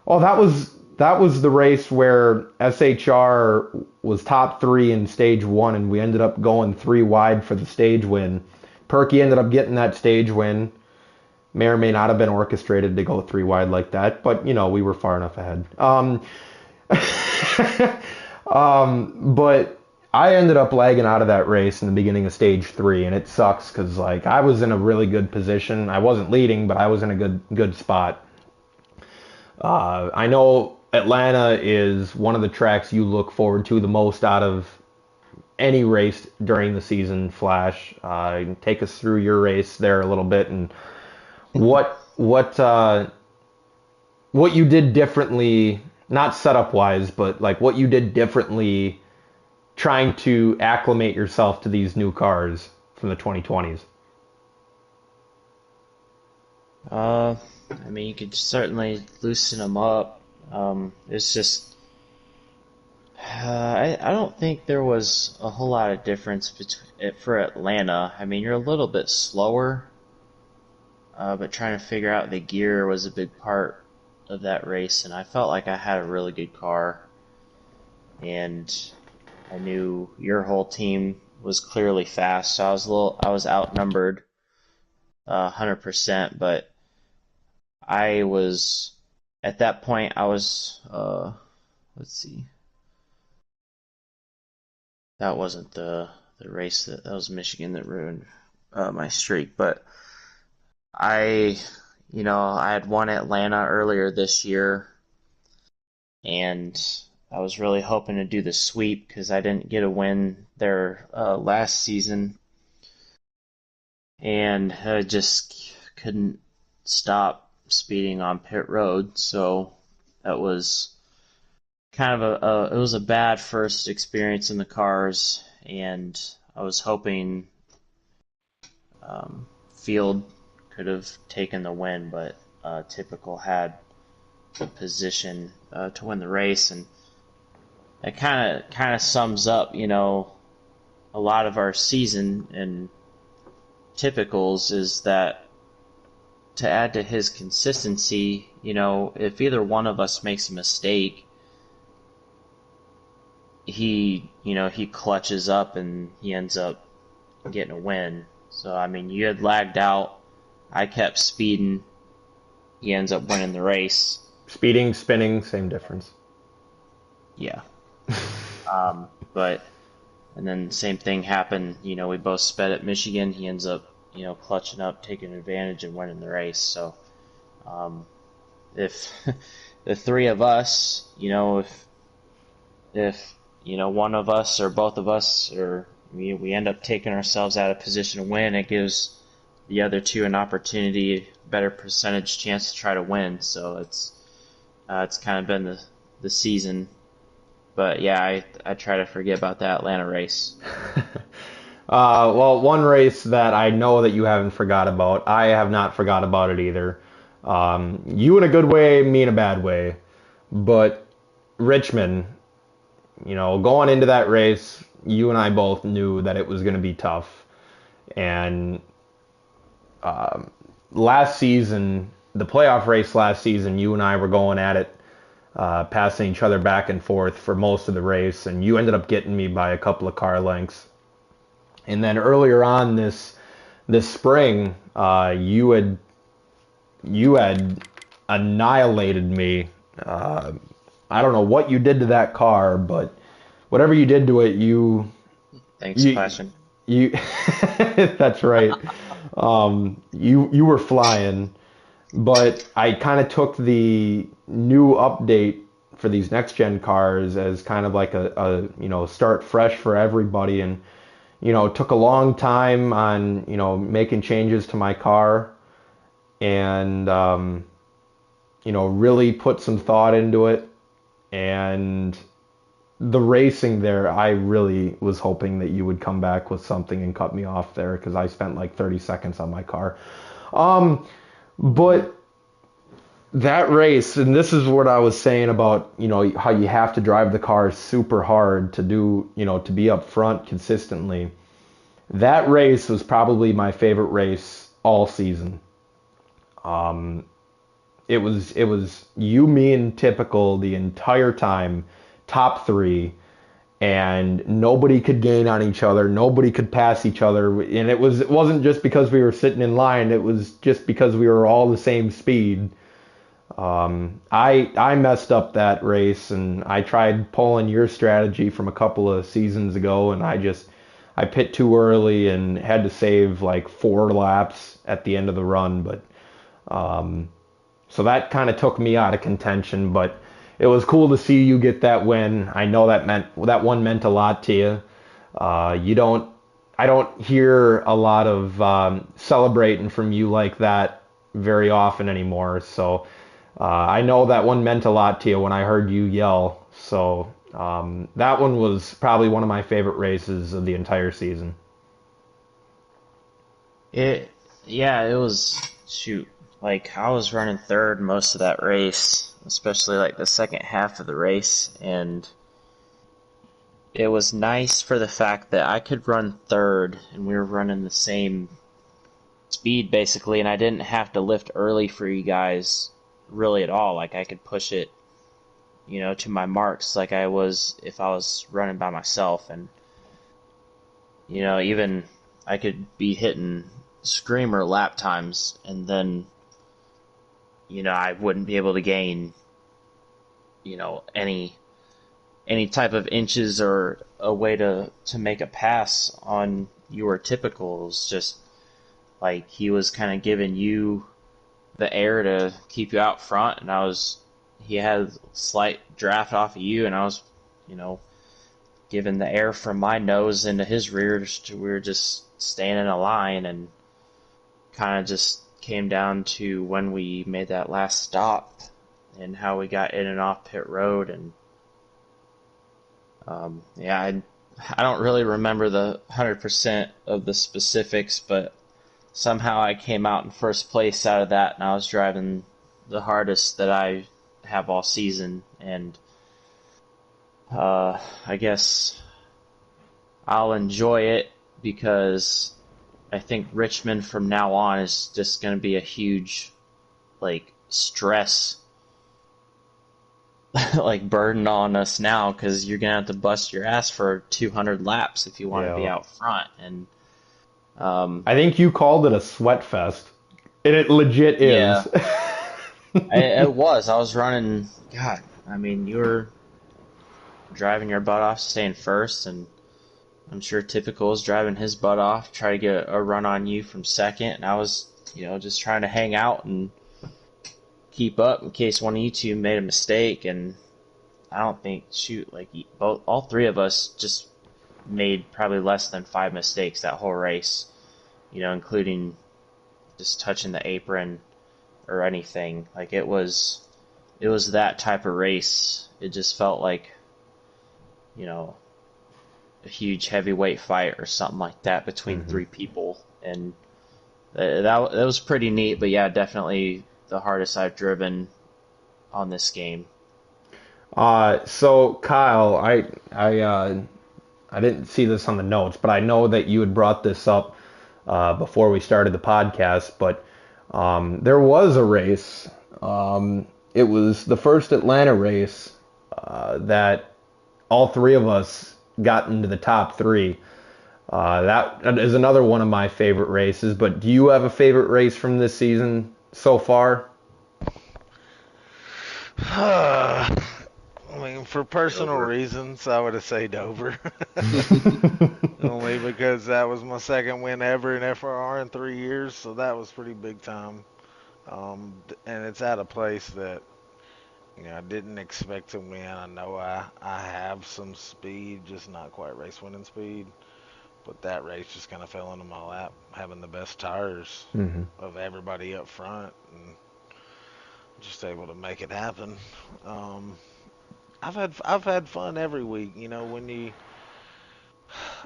oh, that was the race where SHR was top three in stage one, and we ended up going three wide for the stage win. Perky ended up getting that stage win. May or may not have been orchestrated to go three wide like that, but we were far enough ahead. But I ended up lagging out of that race in the beginning of stage three, and it sucks because I was in a really good position. I wasn't leading, but I was in a good spot. I know Atlanta is one of the tracks you look forward to the most out of any race during the season. Flash, take us through your race there a little bit and what you did differently, not setup wise, but what you did differently trying to acclimate yourself to these new cars from the 2020s. I mean, you could certainly loosen them up. It's just, I don't think there was a whole lot of difference for Atlanta. I mean, you're a little bit slower, but trying to figure out the gear was a big part of that race, and I felt like I had a really good car, and I knew your whole team was clearly fast, so I was outnumbered 100%, but I was at that point I was let's see. That wasn't the race that was Michigan that ruined my streak, but I I had won Atlanta earlier this year, and I was really hoping to do the sweep because I didn't get a win there last season, and I just couldn't stop speeding on pit road. So that was kind of it was a bad first experience in the cars, and I was hoping Field could have taken the win, but Typical had the position to win the race, and it kind of sums up, a lot of our season and Typicals is that to add to his consistency, if either one of us makes a mistake, he clutches up and he ends up getting a win. So, I mean, you had lagged out, I kept speeding, he ends up winning the race. Speeding, spinning, same difference. Yeah. But, and then same thing happened, we both sped at Michigan, he ends up, clutching up, taking advantage and winning the race. So, if the three of us, if one of us or both of us, or we end up taking ourselves out of position to win, it gives the other two an opportunity, better percentage chance to try to win. So it's kind of been the season. But yeah, I try to forget about that Atlanta race. Well, one race that I know that you haven't forgot about, I have not forgot about it either. You in a good way, me in a bad way. But Richmond, going into that race, you and I both knew that it was going to be tough. And last season, the playoff race last season, you and I were going at it, passing each other back and forth for most of the race, and you ended up getting me by a couple of car lengths. And then earlier on this spring, you had annihilated me. I don't know what you did to that car, but whatever you did to it, Thanks, Passion. That's right. You were flying, but I kind of took the new update for these next gen cars as kind of like a start fresh for everybody, and took a long time on, making changes to my car and, really put some thought into it. And the racing there, I really was hoping that you would come back with something and cut me off there because I spent like 30 seconds on my car. But that race, and this is what I was saying about, how you have to drive the car super hard to do, to be up front consistently. That race was probably my favorite race all season. It was you, me, and Typical the entire time, top three, and nobody could gain on each other, nobody could pass each other, and it wasn't just because we were sitting in line, it was just because we were all the same speed. I messed up that race, and I tried pulling your strategy from a couple of seasons ago, and I pit too early and had to save like 4 laps at the end of the run, but so that kind of took me out of contention, but it was cool to see you get that win. I know that one meant a lot to you. I don't hear a lot of celebrating from you like that very often anymore. So I know that one meant a lot to you when I heard you yell. So that one was probably one of my favorite races of the entire season. Yeah, it was, shoot, like I was running third most of that race, especially like the second half of the race, and it was nice for the fact that I could run third and we were running the same speed basically, and I didn't have to lift early for you guys really at all. Like I could push it, to my marks like I was if I was running by myself, and even I could be hitting screamer lap times, and then I wouldn't be able to gain any type of inches or a way to make a pass on your Typical. It was just like he was kind of giving you the air to keep you out front, and he had a slight draft off of you, and I was giving the air from my nose into his rear. We were just staying in a line, and kind of just came down to when we made that last stop and how we got in and off pit road. And yeah, I don't really remember the 100% of the specifics, but somehow I came out in first place out of that, and I was driving the hardest that I have all season. And I guess I'll enjoy it because I think Richmond from now on is just going to be a huge, like, stress, like, burden on us now, because you're going to have to bust your ass for 200 laps if you want to be Yeah. out front. And I think you called it a sweat fest, and it legit yeah, is. it was. I was running, God, I mean, you were driving your butt off, staying first, and I'm sure Typical is driving his butt off, try to get a run on you from second, and I was, just trying to hang out and keep up in case one of you two made a mistake. And I don't think, shoot, like all three of us just made probably less than 5 mistakes that whole race, including just touching the apron or anything. Like it was that type of race. It just felt like, a huge heavyweight fight or something like that between three people, and that was pretty neat. But yeah, definitely the hardest I've driven on this game. So Kyle, I didn't see this on the notes, but I know that you had brought this up before we started the podcast. But there was a race. It was the first Atlanta race that all three of us got into the top three. That is another one of my favorite races. But do you have a favorite race from this season so far? I mean, for personal reasons, I would have said Dover. Only because that was my second win ever in FRR in 3 years, so that was pretty big time. And it's at a place that I didn't expect to win. I know I have some speed, just not quite race winning speed. But that race just kind of fell into my lap, having the best tires of everybody up front, and just able to make it happen. I've had fun every week. You know,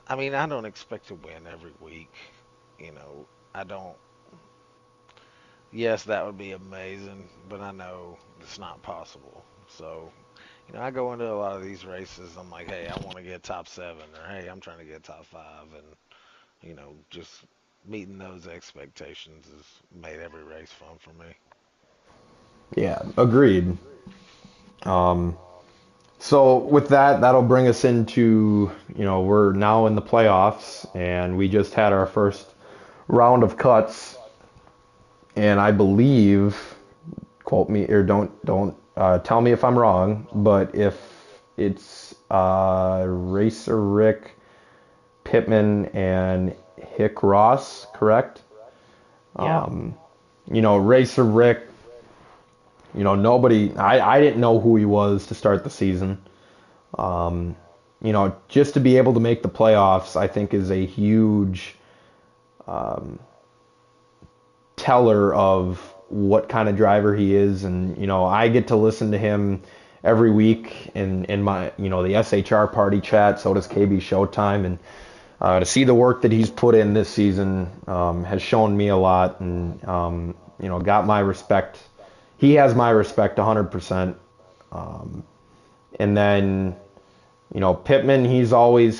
I mean, I don't expect to win every week. You know, I don't. Yes, that would be amazing, but I know it's not possible. So, you know, I go into a lot of these races. I'm like, hey, I want to get top 7, or hey, I'm trying to get top 5, and you know, just meeting those expectations has made every race fun for me. Yeah, agreed. Um, so with that, that'll bring us into, we're now in the playoffs, and we just had our first round of cuts, and I believe, quote me or don't tell me if I'm wrong, but if it's Racer Rick, Pittman, and Hick Ross, correct? Yeah. Racer Rick, nobody, I didn't know who he was to start the season. Just to be able to make the playoffs, I think is a huge teller of what kind of driver he is. And, I get to listen to him every week in my, the SHR party chat, so does KB Showtime. And to see the work that he's put in this season has shown me a lot, and, got my respect. He has my respect 100%. And then, Pittman, he always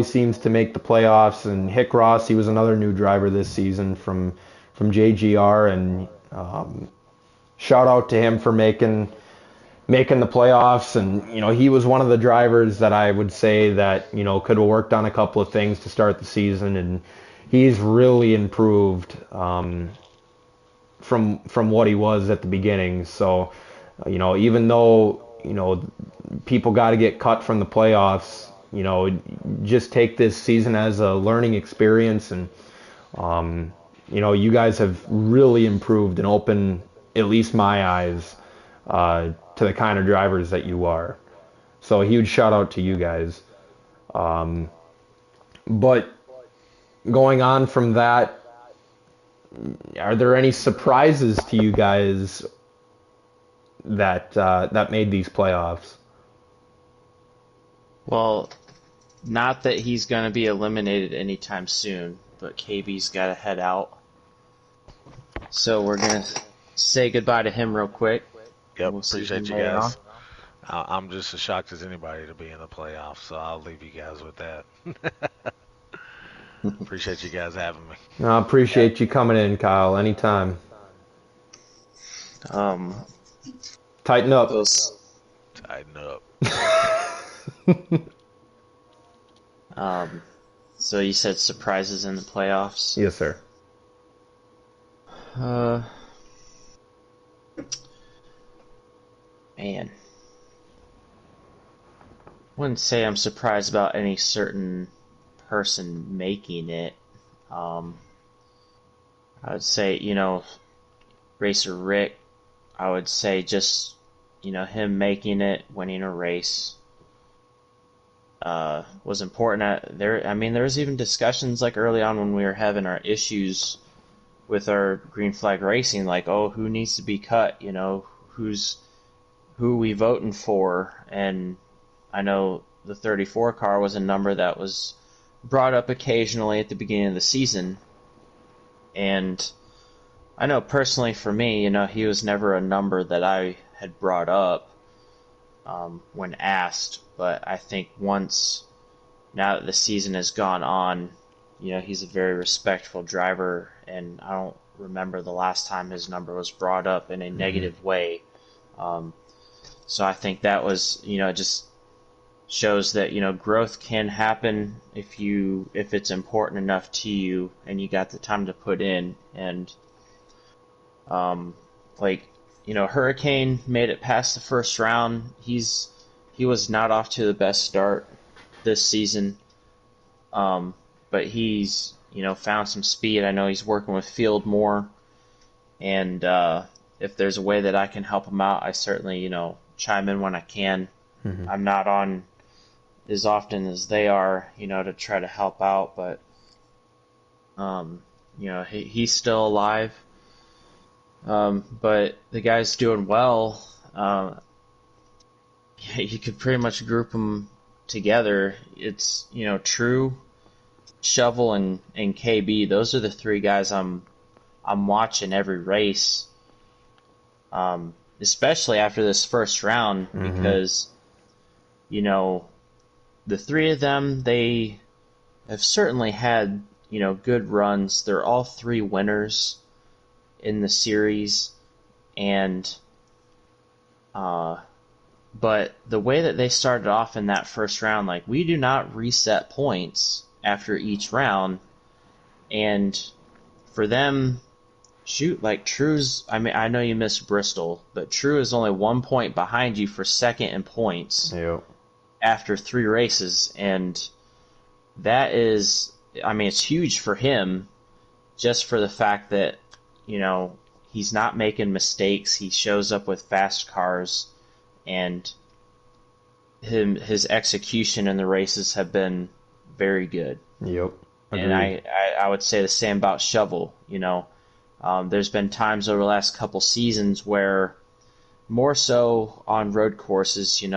seems to make the playoffs. And Hick Ross, he was another new driver this season from JGR, and shout out to him for making the playoffs. And he was one of the drivers that I would say that could have worked on a couple of things to start the season, and he's really improved from what he was at the beginning. So even though people got to get cut from the playoffs, just take this season as a learning experience. And you guys have really improved and opened at least my eyes to the kind of drivers that you are. So a huge shout out to you guys. But going on from that, are there any surprises to you guys that made these playoffs? Well, not that he's going to be eliminated anytime soon, but KB's got to head out. So we're going to say goodbye to him real quick. Yep, We'll appreciate you guys. I'm just as shocked as anybody to be in the playoffs, so I'll leave you guys with that. Appreciate you guys having me. No, I appreciate you coming in, Kyle. Anytime. Tighten up. Tighten up. So you said surprises in the playoffs? Yes, sir. Man. Wouldn't say I'm surprised about any certain person making it. I would say, Racer Rick, I would say just, him making it, winning a race, was important. There was even discussions like early on when we were having our issues with our green flag racing, like, oh, who needs to be cut? Who are we voting for? And I know the 34 car was a number that was brought up occasionally at the beginning of the season. And I know personally for me, he was never a number that I had brought up when asked. But I think now that the season has gone on, he's a very respectful driver, and I don't remember the last time his number was brought up in a negative way. So I think that was, just shows that, growth can happen if it's important enough to you and you got the time to put in. And Hurricane made it past the first round. He was not off to the best start this season, but he's found some speed. I know he's working with Field more, and if there's a way that I can help him out, I certainly chime in when I can. I'm not on as often as they are, to try to help out, but He's still alive, but the guy's doing well. You could pretty much group them together. It's True, Shovel, and KB. Those are the three guys I'm watching every race, especially after this first round because the three of them, they have certainly had good runs. They're all three winners in the series, and but the way that they started off in that first round, like, we do not reset points after each round, and for them, shoot, like True's, I mean, I know you missed Bristol, but True is only 1 point behind you for second in points after 3 races, and that is, I mean, it's huge for him just for the fact that, he's not making mistakes. He shows up with fast cars, and his execution in the races have been very good. Yep. Agreed. And I would say the same about Shovel. There's been times over the last couple seasons where, more so on road courses, it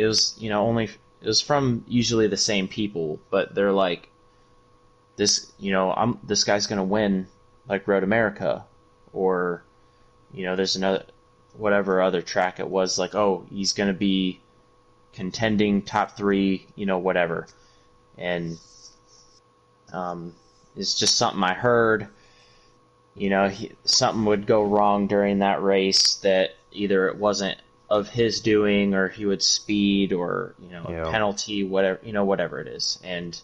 was from usually the same people, but they're like, this guy's gonna win, like Road America, or there's another, whatever other track it was, like, oh, he's gonna be contending top 3, whatever, and it's just something I heard. Something would go wrong during that race that either it wasn't of his doing, or he would speed, or a penalty, whatever it is, and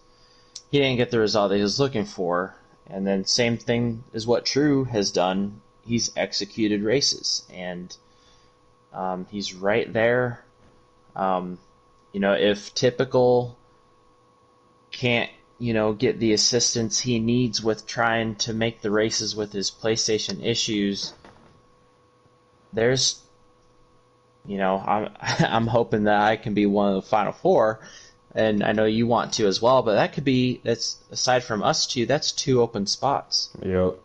he didn't get the result that he was looking for. And then same thing is what True has done. He's executed races, and he's right there. If Typical can't get the assistance he needs with trying to make the races with his PlayStation issues, there's I'm hoping that I can be one of the final 4, and I know you want to as well, but that's aside from us two, that's 2 open spots. Yep.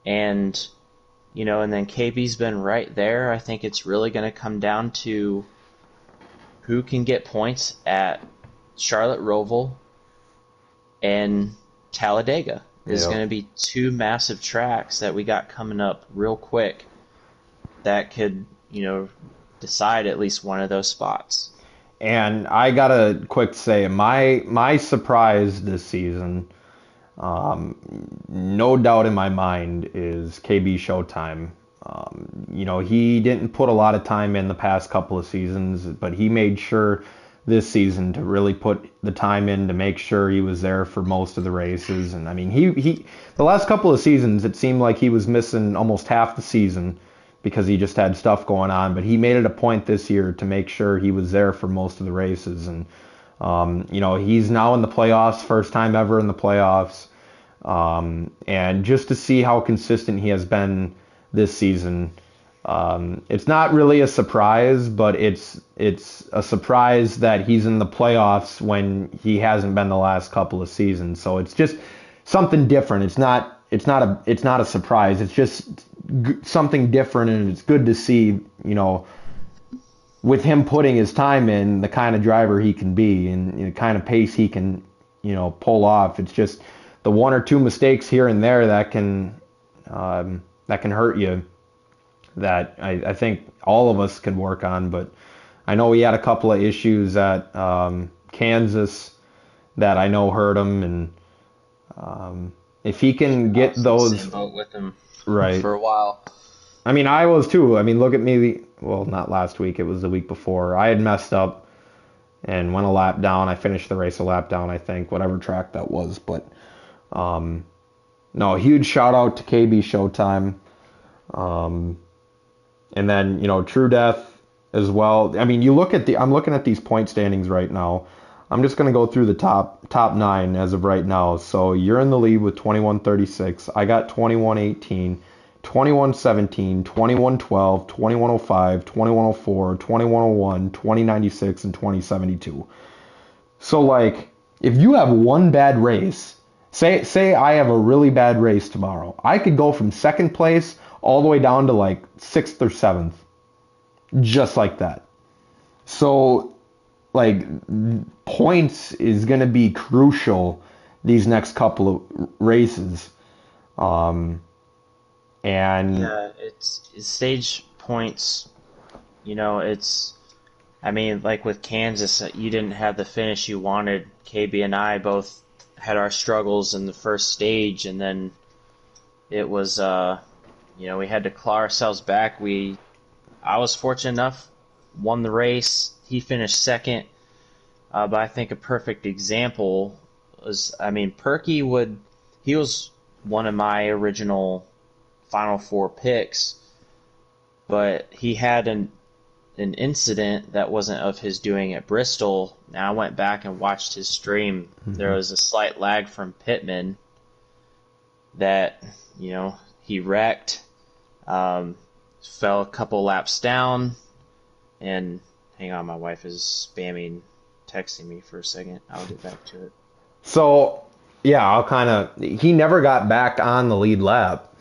And and then KB's been right there. I think it's really going to come down to who can get points at Charlotte Roval and Talladega. There's going to be 2 massive tracks that we got coming up real quick that could, decide at least one of those spots. And I gotta quick say, my surprise this season, no doubt in my mind, is KB Showtime. He didn't put a lot of time in the past couple of seasons, but he made sure this season to really put the time in to make sure he was there for most of the races. And I mean, he the last couple of seasons, it seemed like he was missing almost half the season because he just had stuff going on, but he made it a point this year to make sure he was there for most of the races. And he's now in the playoffs, first time ever in the playoffs, and just to see how consistent he has been this season, it's not really a surprise, but it's a surprise that he's in the playoffs when he hasn't been the last couple of seasons. So it's just something different. It's not a surprise. It's just something different, and it's good to see, with him putting his time in, the kind of driver he can be and the kind of pace he can, pull off. It's just the 1 or 2 mistakes here and there that can hurt you, that I think all of us can work on. But I know he had a couple of issues at Kansas that I know hurt him, and if he can get those, same boat with him right for a while. I mean, I was too. I mean, look at me. Well, not last week. It was the week before. I had messed up and went a lap down. I finished the race a lap down, I think, whatever track that was. But no, huge shout out to KB Showtime. And then, True Death as well. I mean, I'm looking at these point standings right now. I'm just going to go through the top 9 as of right now. So you're in the lead with 21:36. I got 21:18, 21:17, 21:12, 21:05, 21:04, 21:01, 20:96, and 20:72. So, like, if you have one bad race, Say I have a really bad race tomorrow. I could go from second place all the way down to like sixth or seventh, just like that. So like points is going to be crucial these next couple of races. Um, and Yeah, it's stage points. It's. I mean, like with Kansas, you didn't have the finish you wanted. KB and I both had our struggles in the first stage, and then it was, we had to claw ourselves back. I was fortunate enough, won the race. He finished second. But I think a perfect example was, I mean, he was one of my original Final Four picks, but he had an incident that wasn't of his doing at Bristol. Now I went back and watched his stream. There was a slight lag from Pittman that, he wrecked, fell a couple laps down, and hang on, my wife is texting me for a second. I'll get back to it. so, yeah, he never got back on the lead lap.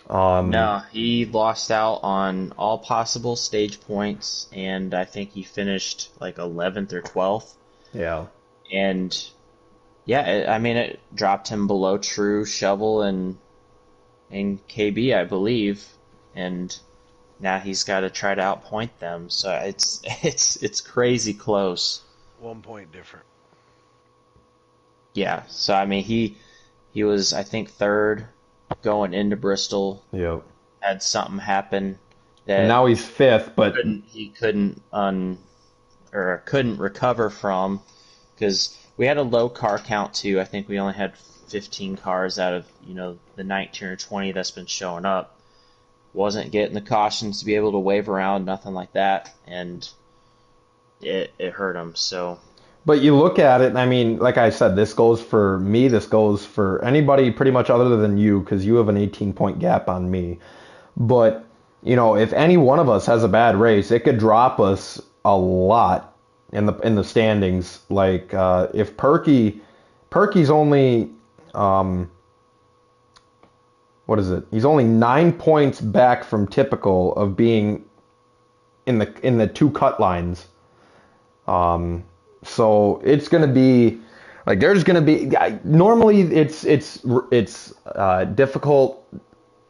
No, he lost out on all possible stage points, and I think he finished like 11th or 12th. Yeah. And yeah, it dropped him below True, Shovel, and KB, I believe, and now he's got to try to outpoint them. So it's crazy close. 1 point different. Yeah. So I mean, he was, I think, third going into Bristol. Yep. Had something happen that And now he's fifth, but he couldn't recover from, because we had a low car count too. I think we only had 15 cars out of the 19 or 20 that's been showing up. Wasn't getting the cautions to be able to wave around, nothing like that, and it hurt him. So. But you look at it, and I mean, like I said, this goes for me, this goes for anybody pretty much other than you, because you have an 18-point gap on me. But, if any one of us has a bad race, it could drop us a lot in the standings. Like, if Perky's only, what is it? He's only 9 points back from typical of being in the two cut lines. So it's going to be like there's going to be normally it's difficult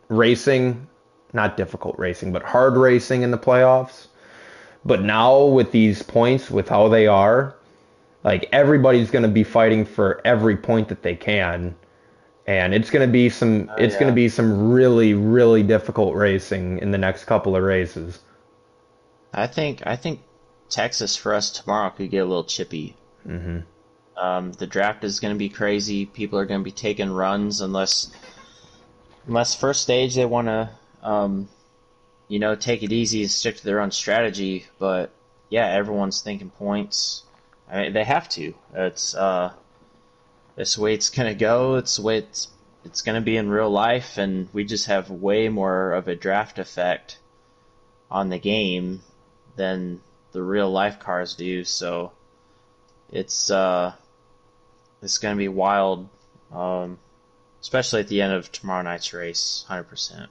racing, not difficult racing, but hard racing in the playoffs. But now with these points, with how they are, like everybody's going to be fighting for every point that they can, and it's going to be going to be some really, really difficult racing in the next couple of races. I think Texas for us tomorrow could get a little chippy. The draft is going to be crazy. People are going to be taking runs unless first stage they want to, take it easy and stick to their own strategy. But yeah, everyone's thinking points. I mean, they have to. It's this way it's going to go. It's the way it's going to be in real life, and we just have way more of a draft effect on the game than the real life cars do. So it's going to be wild, especially at the end of tomorrow night's race, 100%.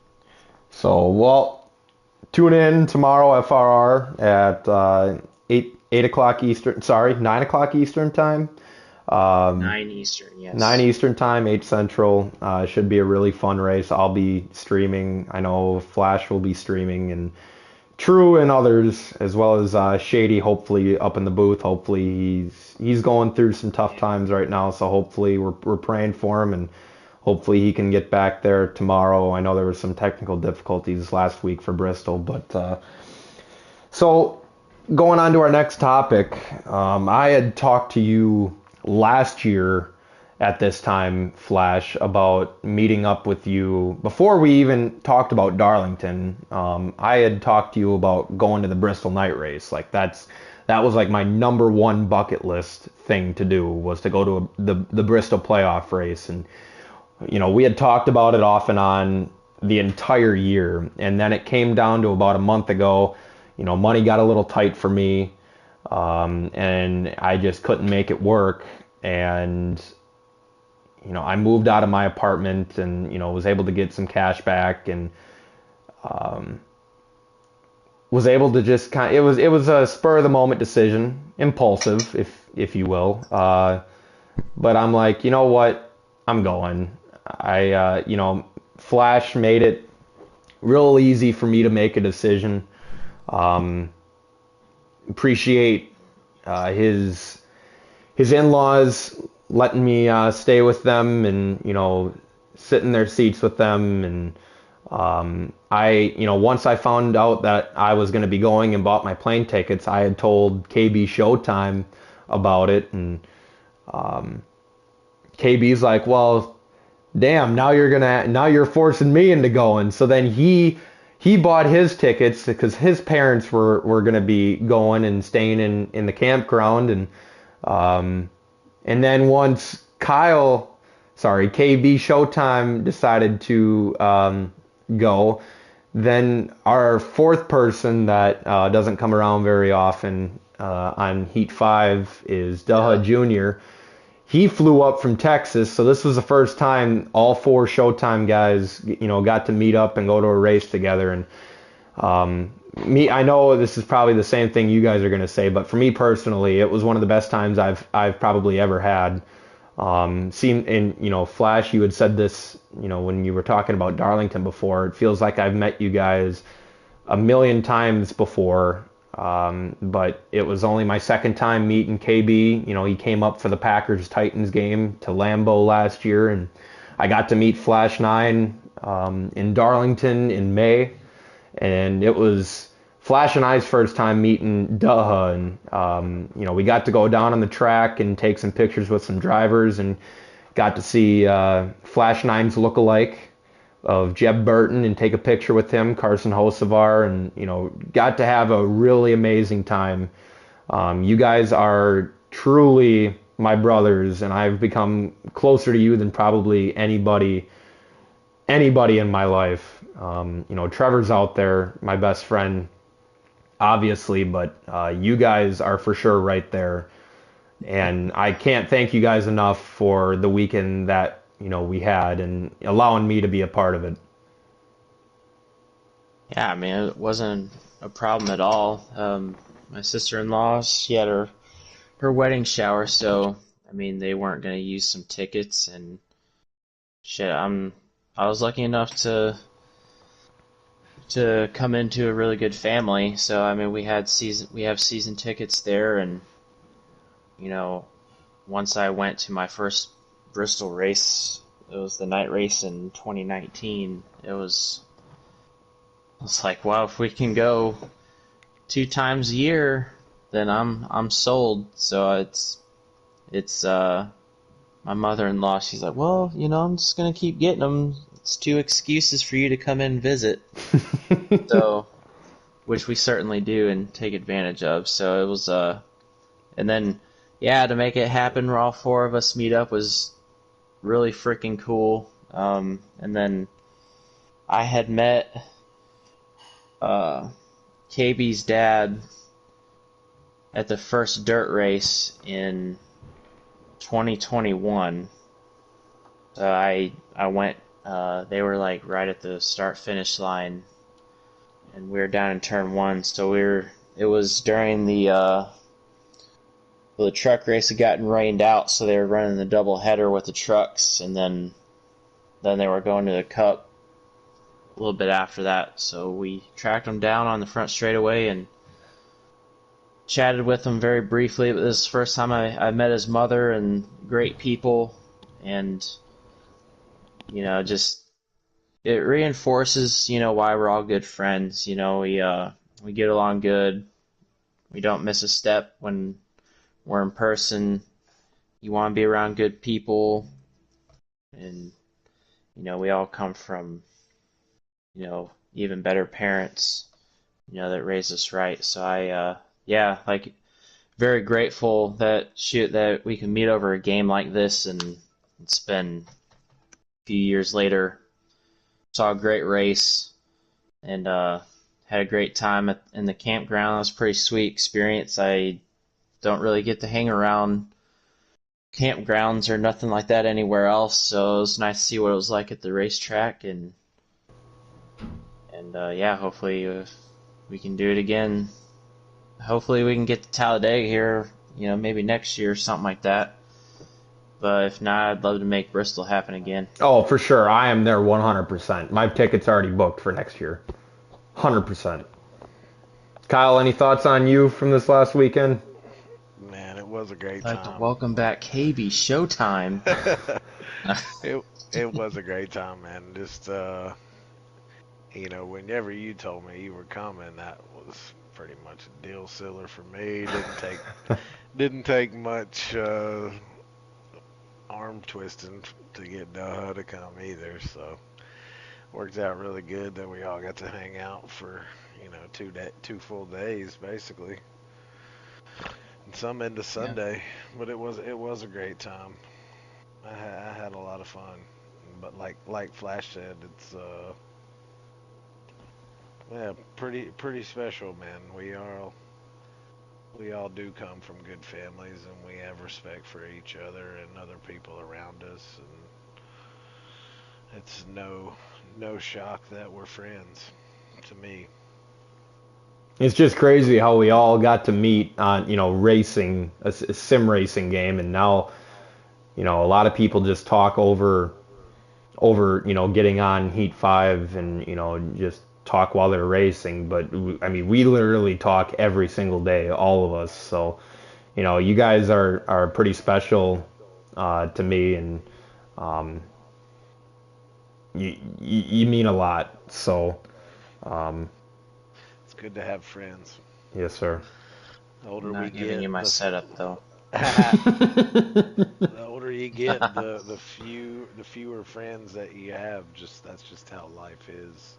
So, well, tune in tomorrow FRR at 8 o'clock Eastern. Sorry, 9 o'clock Eastern time. 9 Eastern, yes. 9 Eastern time, 8 Central. Should be a really fun race. I'll be streaming. I know Flash will be streaming, and True and others, as well as Shady, hopefully up in the booth. Hopefully he's going through some tough times right now, so hopefully we're praying for him, and hopefully he can get back there tomorrow. I know there was some technical difficulties last week for Bristol, but so going on to our next topic, I had talked to you last year at this time, Flash, about meeting up with you. Before we even talked about Darlington, I had talked to you about going to the Bristol night race. Like that was like my number one bucket list thing to do, was to go to the Bristol playoff race. And, we had talked about it off and on the entire year. And then it came down to about a month ago, money got a little tight for me. And I just couldn't make it work. And I moved out of my apartment and, was able to get some cash back and was able to just it was a spur of the moment decision, impulsive, if you will. But I'm like, you know what? I'm going. Flash made it real easy for me to make a decision. Um, Appreciate his in-laws letting me stay with them and sit in their seats with them and once I found out that I was going to be going and bought my plane tickets, I had told KB Showtime about it, and KB's like, well, damn, now you're forcing me into going. So then he bought his tickets because his parents were gonna be going and staying in the campground um and then once KB Showtime decided to go, then our fourth person that doesn't come around very often on Heat 5 is Daha Jr. He flew up from Texas, so this was the first time all four Showtime guys, got to meet up and go to a race together. And I know this is probably the same thing you guys are going to say, but for me personally, it was one of the best times I've probably ever had. Flash, you had said this, when you were talking about Darlington before. It feels like I've met you guys a million times before, but it was only my second time meeting KB. He came up for the Packers Titans game to Lambeau last year, and I got to meet Flash 9 in Darlington in May, and it was Flash and I's first time meeting Daha, and we got to go down on the track and take some pictures with some drivers, and got to see Flash 9's lookalike of Jeb Burton and take a picture with him, Carson Hocevar, and got to have a really amazing time. You guys are truly my brothers, and I've become closer to you than probably anybody in my life. Trevor's out there, my best friend, obviously, but you guys are for sure right there. And I can't thank you guys enough for the weekend that we had and allowing me to be a part of it. Yeah, I mean, it wasn't a problem at all. My sister-in-law, she had her wedding shower, so I mean, they weren't gonna use some tickets and shit. I was lucky enough to come into a really good family. So I mean, we have season tickets there, and you know, once I went to my first Bristol race, it was the night race in 2019. It's like, wow, if we can go 2 times a year, then I'm sold. So it's my mother-in-law. She's like, well, I'm just gonna keep getting them. It's 2 excuses for you to come in and visit. So, which we certainly do and take advantage of. So it was and then yeah, to make it happen, where all four of us meet up was really freaking cool. And then I had met KB's dad at the first dirt race in 2021. So I went. They were like right at the start finish line, and we were down in turn one. So It was during the truck race had gotten rained out, so they were running the double header with the trucks, and then they were going to the Cup a little bit after that. So we tracked them down on the front straightaway and chatted with him very briefly. But this is the first time I met his mother, and great people, and just it reinforces why we're all good friends. We get along good. We don't miss a step when we're in person. You want to be around good people, and we all come from even better parents that raised us right. So yeah, like, very grateful that we can meet over a game like this, and it's been a few years later. Saw a great race, and had a great time in the campground. It was a pretty sweet experience. I don't really get to hang around campgrounds or nothing like that anywhere else. So it was nice to see what it was like at the racetrack, and yeah, hopefully we can do it again. Hopefully we can get to Talladega here, maybe next year or something like that. But if not, I'd love to make Bristol happen again. Oh, for sure. I am there 100%. My ticket's already booked for next year. 100%. Kyle, any thoughts on you from this last weekend? Man, it was a great I'd like to time. welcome back KB Showtime. It was a great time, man. Just whenever you told me you were coming, that was pretty much a deal sealer for me. Didn't take much arm twisting to get Daha to come either. So worked out really good that we all got to hang out for 2 full days basically, and some into Sunday. But it was a great time. I had a lot of fun. But like Flash said, it's yeah, pretty special, man. We all do come from good families, and we have respect for each other and other people around us, and it's no shock that we're friends to me. It's just crazy how we all got to meet on, racing, a sim racing game, and now, a lot of people just talk over, getting on Heat 5 and, just talk while they're racing. But, I mean, we literally talk every single day, all of us. So, you guys are pretty special to me, and you mean a lot. So, It's good to have friends. yes, sir. The older I'm we not giving get, you my setup though. the older you get, the fewer friends that you have. That's just how life is.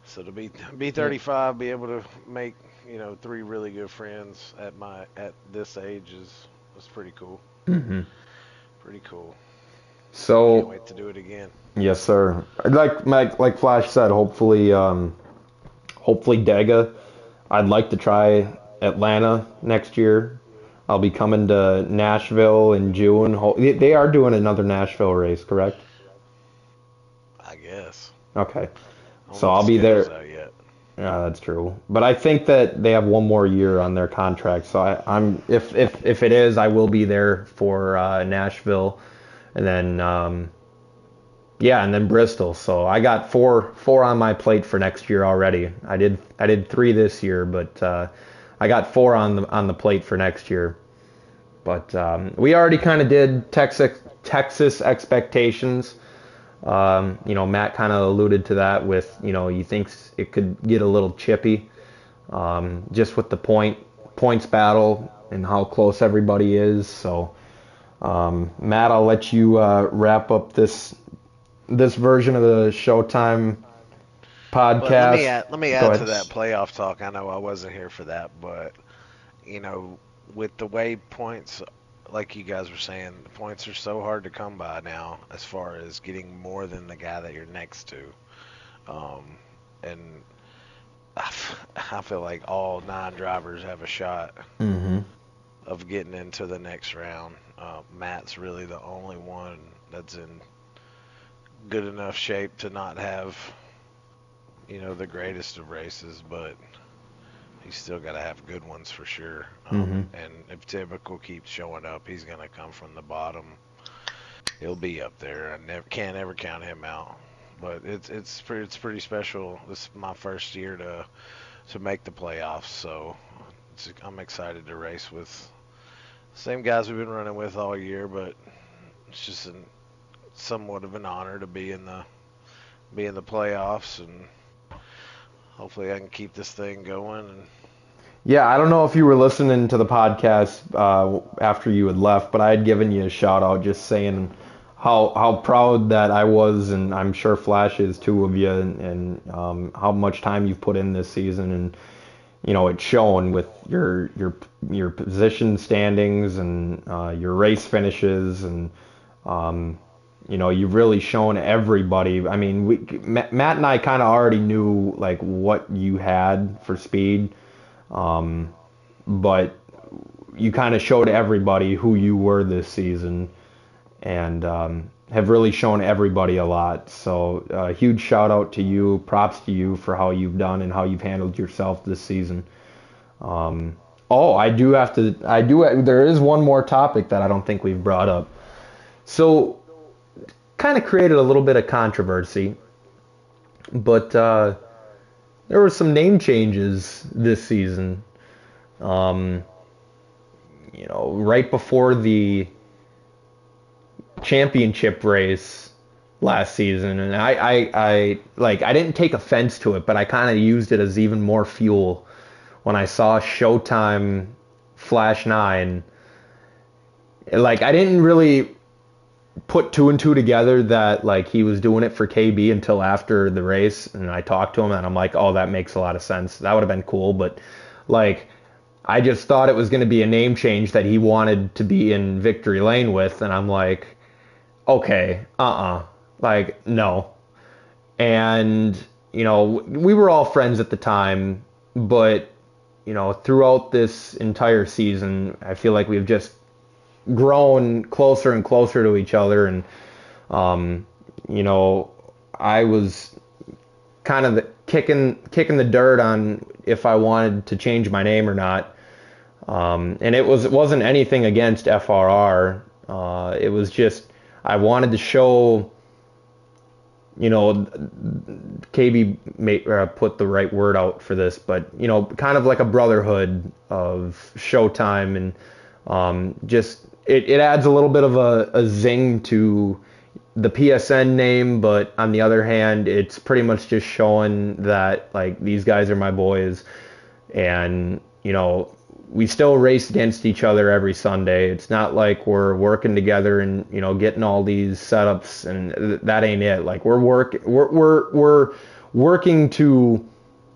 So to be Yep. 35, be able to make 3 really good friends at this age is pretty cool. hmm Pretty cool. Can't So, wait to do it again. yes, sir. Like Flash said, hopefully Dega. I'd like to try Atlanta next year. I'll be coming to Nashville in June. They are doing another Nashville race, correct? I guess. Okay. I don't So know if I'll the be schedule's there. out yet. Yeah, that's true. But I think that they have one more year on their contract. So I'm if it is, I will be there for Nashville, and then yeah, and then Bristol. So I got four on my plate for next year already. I did 3 this year, but I got 4 on the plate for next year. But we already kind of did Texas expectations. Matt kind of alluded to that with, he thinks it could get a little chippy, just with the points battle and how close everybody is. So, Matt, I'll let you wrap up this version of the Showtime But let me podcast. Go add to ahead. that playoff talk. I know I wasn't here for that, but with the way points, like you guys were saying, the points are so hard to come by now as far as getting more than the guy that you're next to. And I feel like all 9 drivers have a shot hmm of getting into the next round. Matt's really the only one that's in good enough shape to not have, the greatest of races, but he's still got to have good ones for sure. hmm And if Typical keeps showing up, he's going to come from the bottom. He'll be up there. I can't ever count him out. But it's pretty special. This is my first year to make the playoffs, so I'm excited to race with the same guys we've been running with all year. But it's just somewhat of an honor to be in the playoffs, and hopefully I can keep this thing going. And Yeah, I don't know if you were listening to the podcast after you had left, but I had given you a shout out just saying how proud that I was, and I'm sure Flash is too, of you, and how much time you've put in this season, and it's shown with your position standings and your race finishes, and you've really shown everybody. I mean, Matt and I kind of already knew like what you had for speed. But you kind of showed everybody who you were this season, and have really shown everybody a lot. So huge shout out to you, props to you for how you've done and how you've handled yourself this season. There is one more topic that I don't think we've brought up. So kind of created a little bit of controversy, but there were some name changes this season. Right before the championship race last season, and I didn't take offense to it, but I kind of used it as even more fuel when I saw Showtime Flash 9. Like, I didn't really put two and two together that like he was doing it for KB until after the race, and I talked to him and I'm like, oh, that makes a lot of sense. That would have been cool, but like I just thought it was going to be a name change that he wanted to be in victory lane with, and I'm like, okay, like no. And we were all friends at the time, but throughout this entire season, I feel like we've just grown closer and closer to each other, and I was kind of kicking the dirt on if I wanted to change my name or not, and it wasn't anything against FRR. It was just I wanted to show, KB put the right word out for this, but kind of like a brotherhood of Showtime, and just it adds a little bit of a zing to the PSN name, but on the other hand, it's pretty much just showing that like these guys are my boys, and we still race against each other every Sunday. It's not like we're working together and getting all these setups, and that ain't it. Like we're working to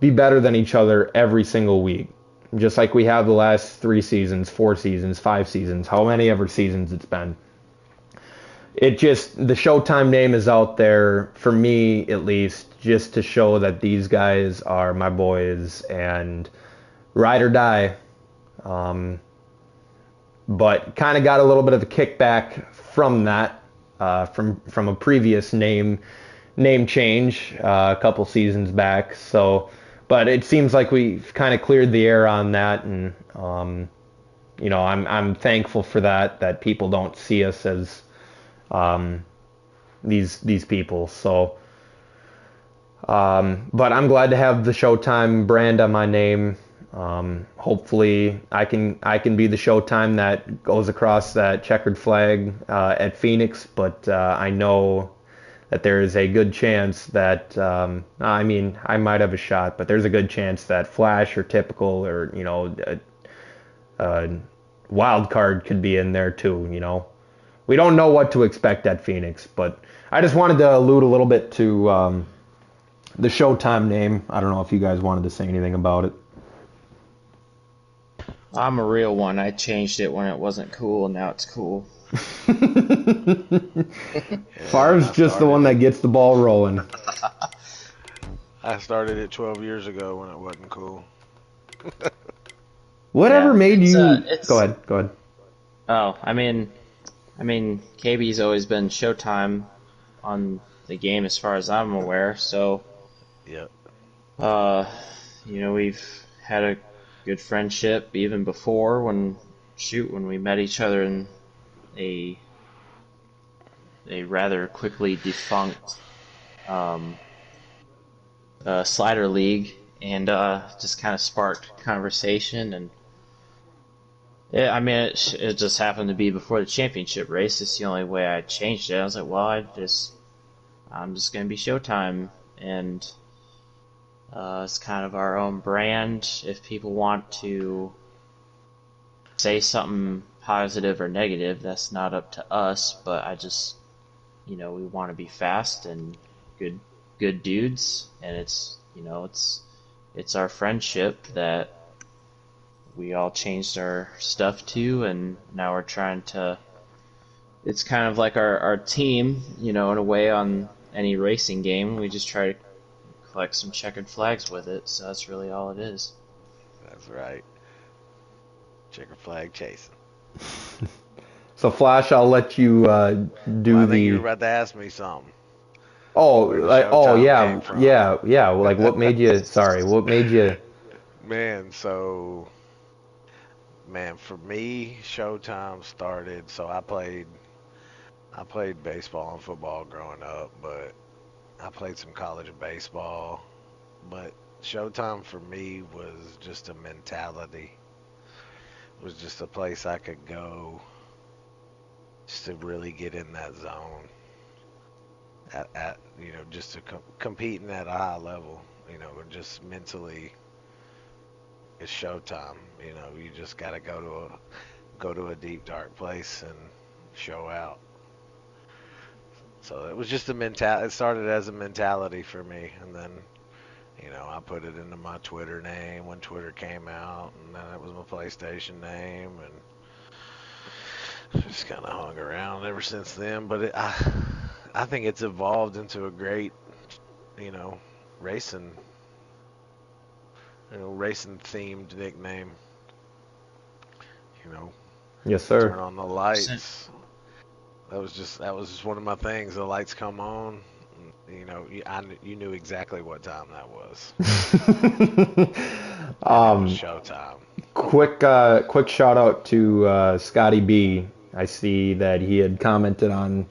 be better than each other every single week, just like we have the last 3 seasons, 4 seasons, 5 seasons, how many ever seasons it's been. It just, the Showtime name is out there, for me at least, just to show that these guys are my boys and ride or die. But kind of got a little bit of a kickback from that, from a previous name change a couple seasons back. So, but it seems like we've kind of cleared the air on that, and I'm thankful for that people don't see us as these people. So, but I'm glad to have the Showtime brand on my name. Hopefully I can be the Showtime that goes across that checkered flag at Phoenix, but I know that there is a good chance that I might have a shot, but there's a good chance that Flash or Typical or a wild card could be in there too. We don't know what to expect at Phoenix, but I just wanted to allude a little bit to the Showtime name. I don't know if you guys wanted to say anything about it. I'm a real one. I changed it when it wasn't cool, and now it's cool. Favre's just the one that gets the ball rolling. I started it 12 years ago when it wasn't cool. Whatever made you... Go ahead. Oh, I mean, KB's always been Showtime on the game as far as I'm aware, so... Yep. We've had a good friendship even before when we met each other in a rather quickly defunct slider league, and just kind of sparked conversation. And yeah, it just happened to be before the championship race. It's the only way I changed it. I was like, well, I'm just gonna be Showtime, and it's kind of our own brand. If people want to say something positive or negative, that's not up to us, but I just, we want to be fast and good dudes, and it's our friendship that we all changed our stuff to, and now we're trying to, it's kind of like our team, in a way, on any racing game. We just try to collect some checkered flags with it, so that's really all it is. That's right. Checker flag chasing. So Flash, I'll let you do Well, I think you were the. about to ask me something. Oh, Where the oh Showtime yeah, came from. yeah. Like, what made you? Sorry, what made you? Man, so for me, Showtime started. So I played baseball and football growing up, but I played some college baseball. But Showtime for me was just a mentality. It was just a place I could go just to really get in that zone. At just to competing at a high level, just mentally, it's Showtime. You just got to go to a deep dark place and show out. So it was just a mental. It started as a mentality for me, and then I put it into my Twitter name when Twitter came out, and then it was my PlayStation name, and just kind of hung around ever since then. But I think it's evolved into a great, you know, racing, racing themed nickname. You know, Yes, turn sir. on the lights. That was just one of my things. The lights come on. You knew exactly what time that was, and it was um, showtime. quick shout out to Scotty B. I see that he had commented on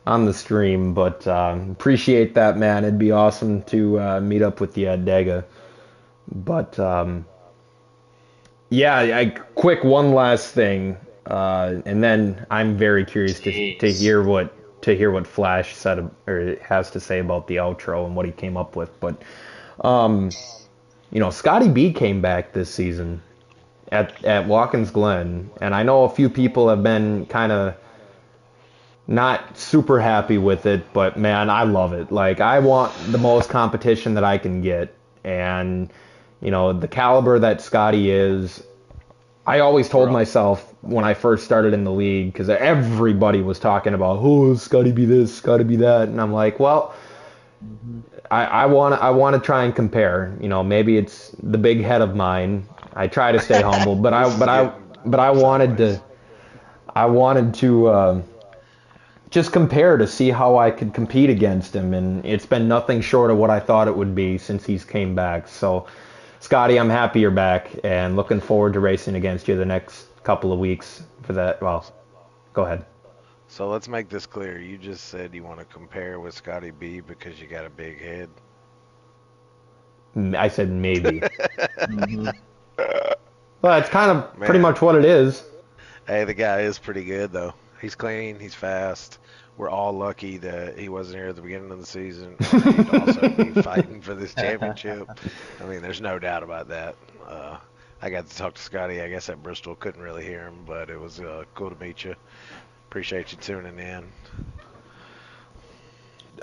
the stream, but appreciate that, man. It'd be awesome to meet up with you at Dega. But yeah, quick one last thing, and then I'm very curious to Jeez. hear what Flash said or has to say about the outro and what he came up with. But um, Scotty B came back this season at Watkins Glen, and I know a few people have been kind of not super happy with it, but man, I love it. Like, I want the most competition that I can get, and the caliber that Scotty is. I always told Bro, myself when I first started in the league, because everybody was talking about, oh, Scotty be this, Scotty be that, and I'm like, well, Hmm. I want to try and compare. Maybe it's the big head of mine. I try to stay humble, but I this is but I getting but I wanted sideways. to I wanted to just compare to see how I could compete against him, and it's been nothing short of what I thought it would be since he's came back. So, Scotty, I'm happy you're back, and looking forward to racing against you the next couple of weeks for that. Well, go ahead. So let's make this clear. You just said you want to compare with Scotty B because you got a big head. I said maybe. Hmm. Well, it's kind of pretty Man, much what it is. hey, the guy is pretty good though. He's clean, he's fast. We're all lucky that he wasn't here at the beginning of the season, or he'd also be fighting for this championship. I mean, there's no doubt about that. I got to talk to Scotty, I guess, at Bristol. Couldn't really hear him, but it was cool to meet you. Appreciate you tuning in.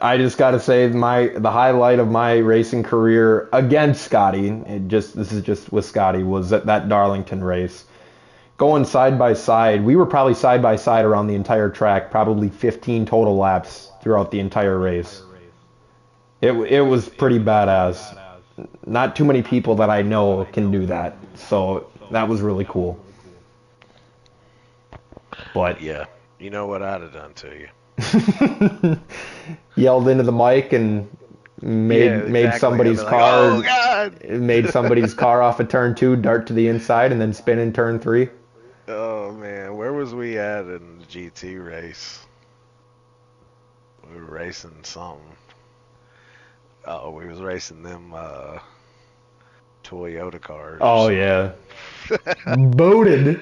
I just got to say the highlight of my racing career against Scotty. This is just with Scotty was that Darlington race. Going side by side, we were probably side by side around the entire track, probably 15 total laps throughout the entire race. It was pretty badass. Not too many people that I know can do that, so that was really cool. But Yeah, you know what I'd have done to you. yelled into the mic and Yeah, made exactly. I'd be somebody's like, oh, car God. made somebody's car off of turn two, dart to the inside, and then spin in turn three. Oh, man. Where was we at in the GT race? We were racing something. Oh, we was racing them Toyota cars or Oh something. yeah, booted.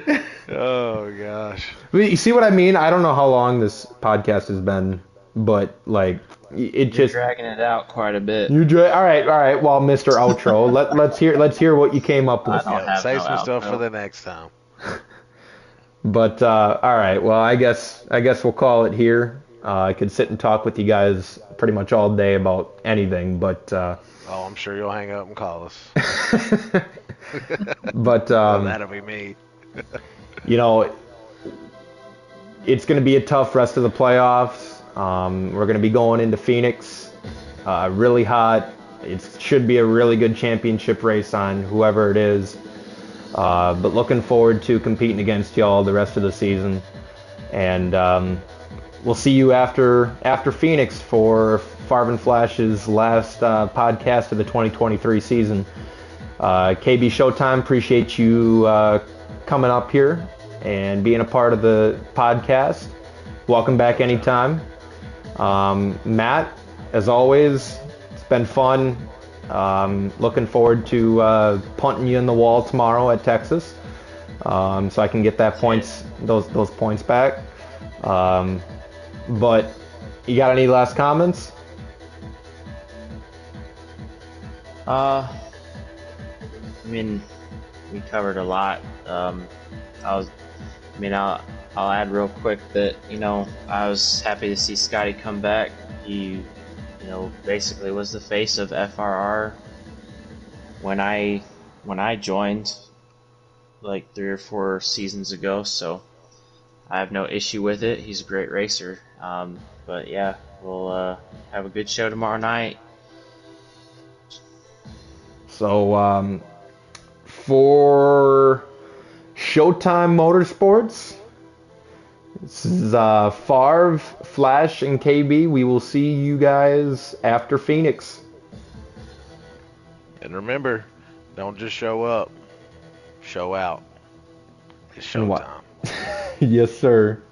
Oh, gosh. You see what I mean? I don't know how long this podcast has been, but like it You're just dragging it out quite a bit. all right, all right. Well, Mr. Outro, let's hear what you came up I with. don't Yep, have no save some stuff for outro. the next time. But all right, well, I guess we'll call it here. I could sit and talk with you guys pretty much all day about anything, but Oh, I'm sure you'll hang up and call us. but Oh, that'll be me. you know, it's going to be a tough rest of the playoffs. We're going to be going into Phoenix, really hot. It should be a really good championship race on whoever it is. But looking forward to competing against y'all the rest of the season. And we'll see you after Phoenix for Favre and Flash's last podcast of the 2023 season. KB Showtime, appreciate you coming up here and being a part of the podcast. Welcome back anytime. Matt, as always, it's been fun. Looking forward to punting you in the wall tomorrow at Texas, so I can get those points back. But you got any last comments? I mean, we covered a lot. I'll add real quick that, I was happy to see Scotty come back. He, basically was the face of FRR when I joined like 3 or 4 seasons ago, so I have no issue with it. He's a great racer. But yeah, we'll have a good show tomorrow night. So for Showtime Motorsports, this is Favre, Flash, and KB. We will see you guys after Phoenix. And remember, don't just show up, show out. It's showtime. Yes, sir.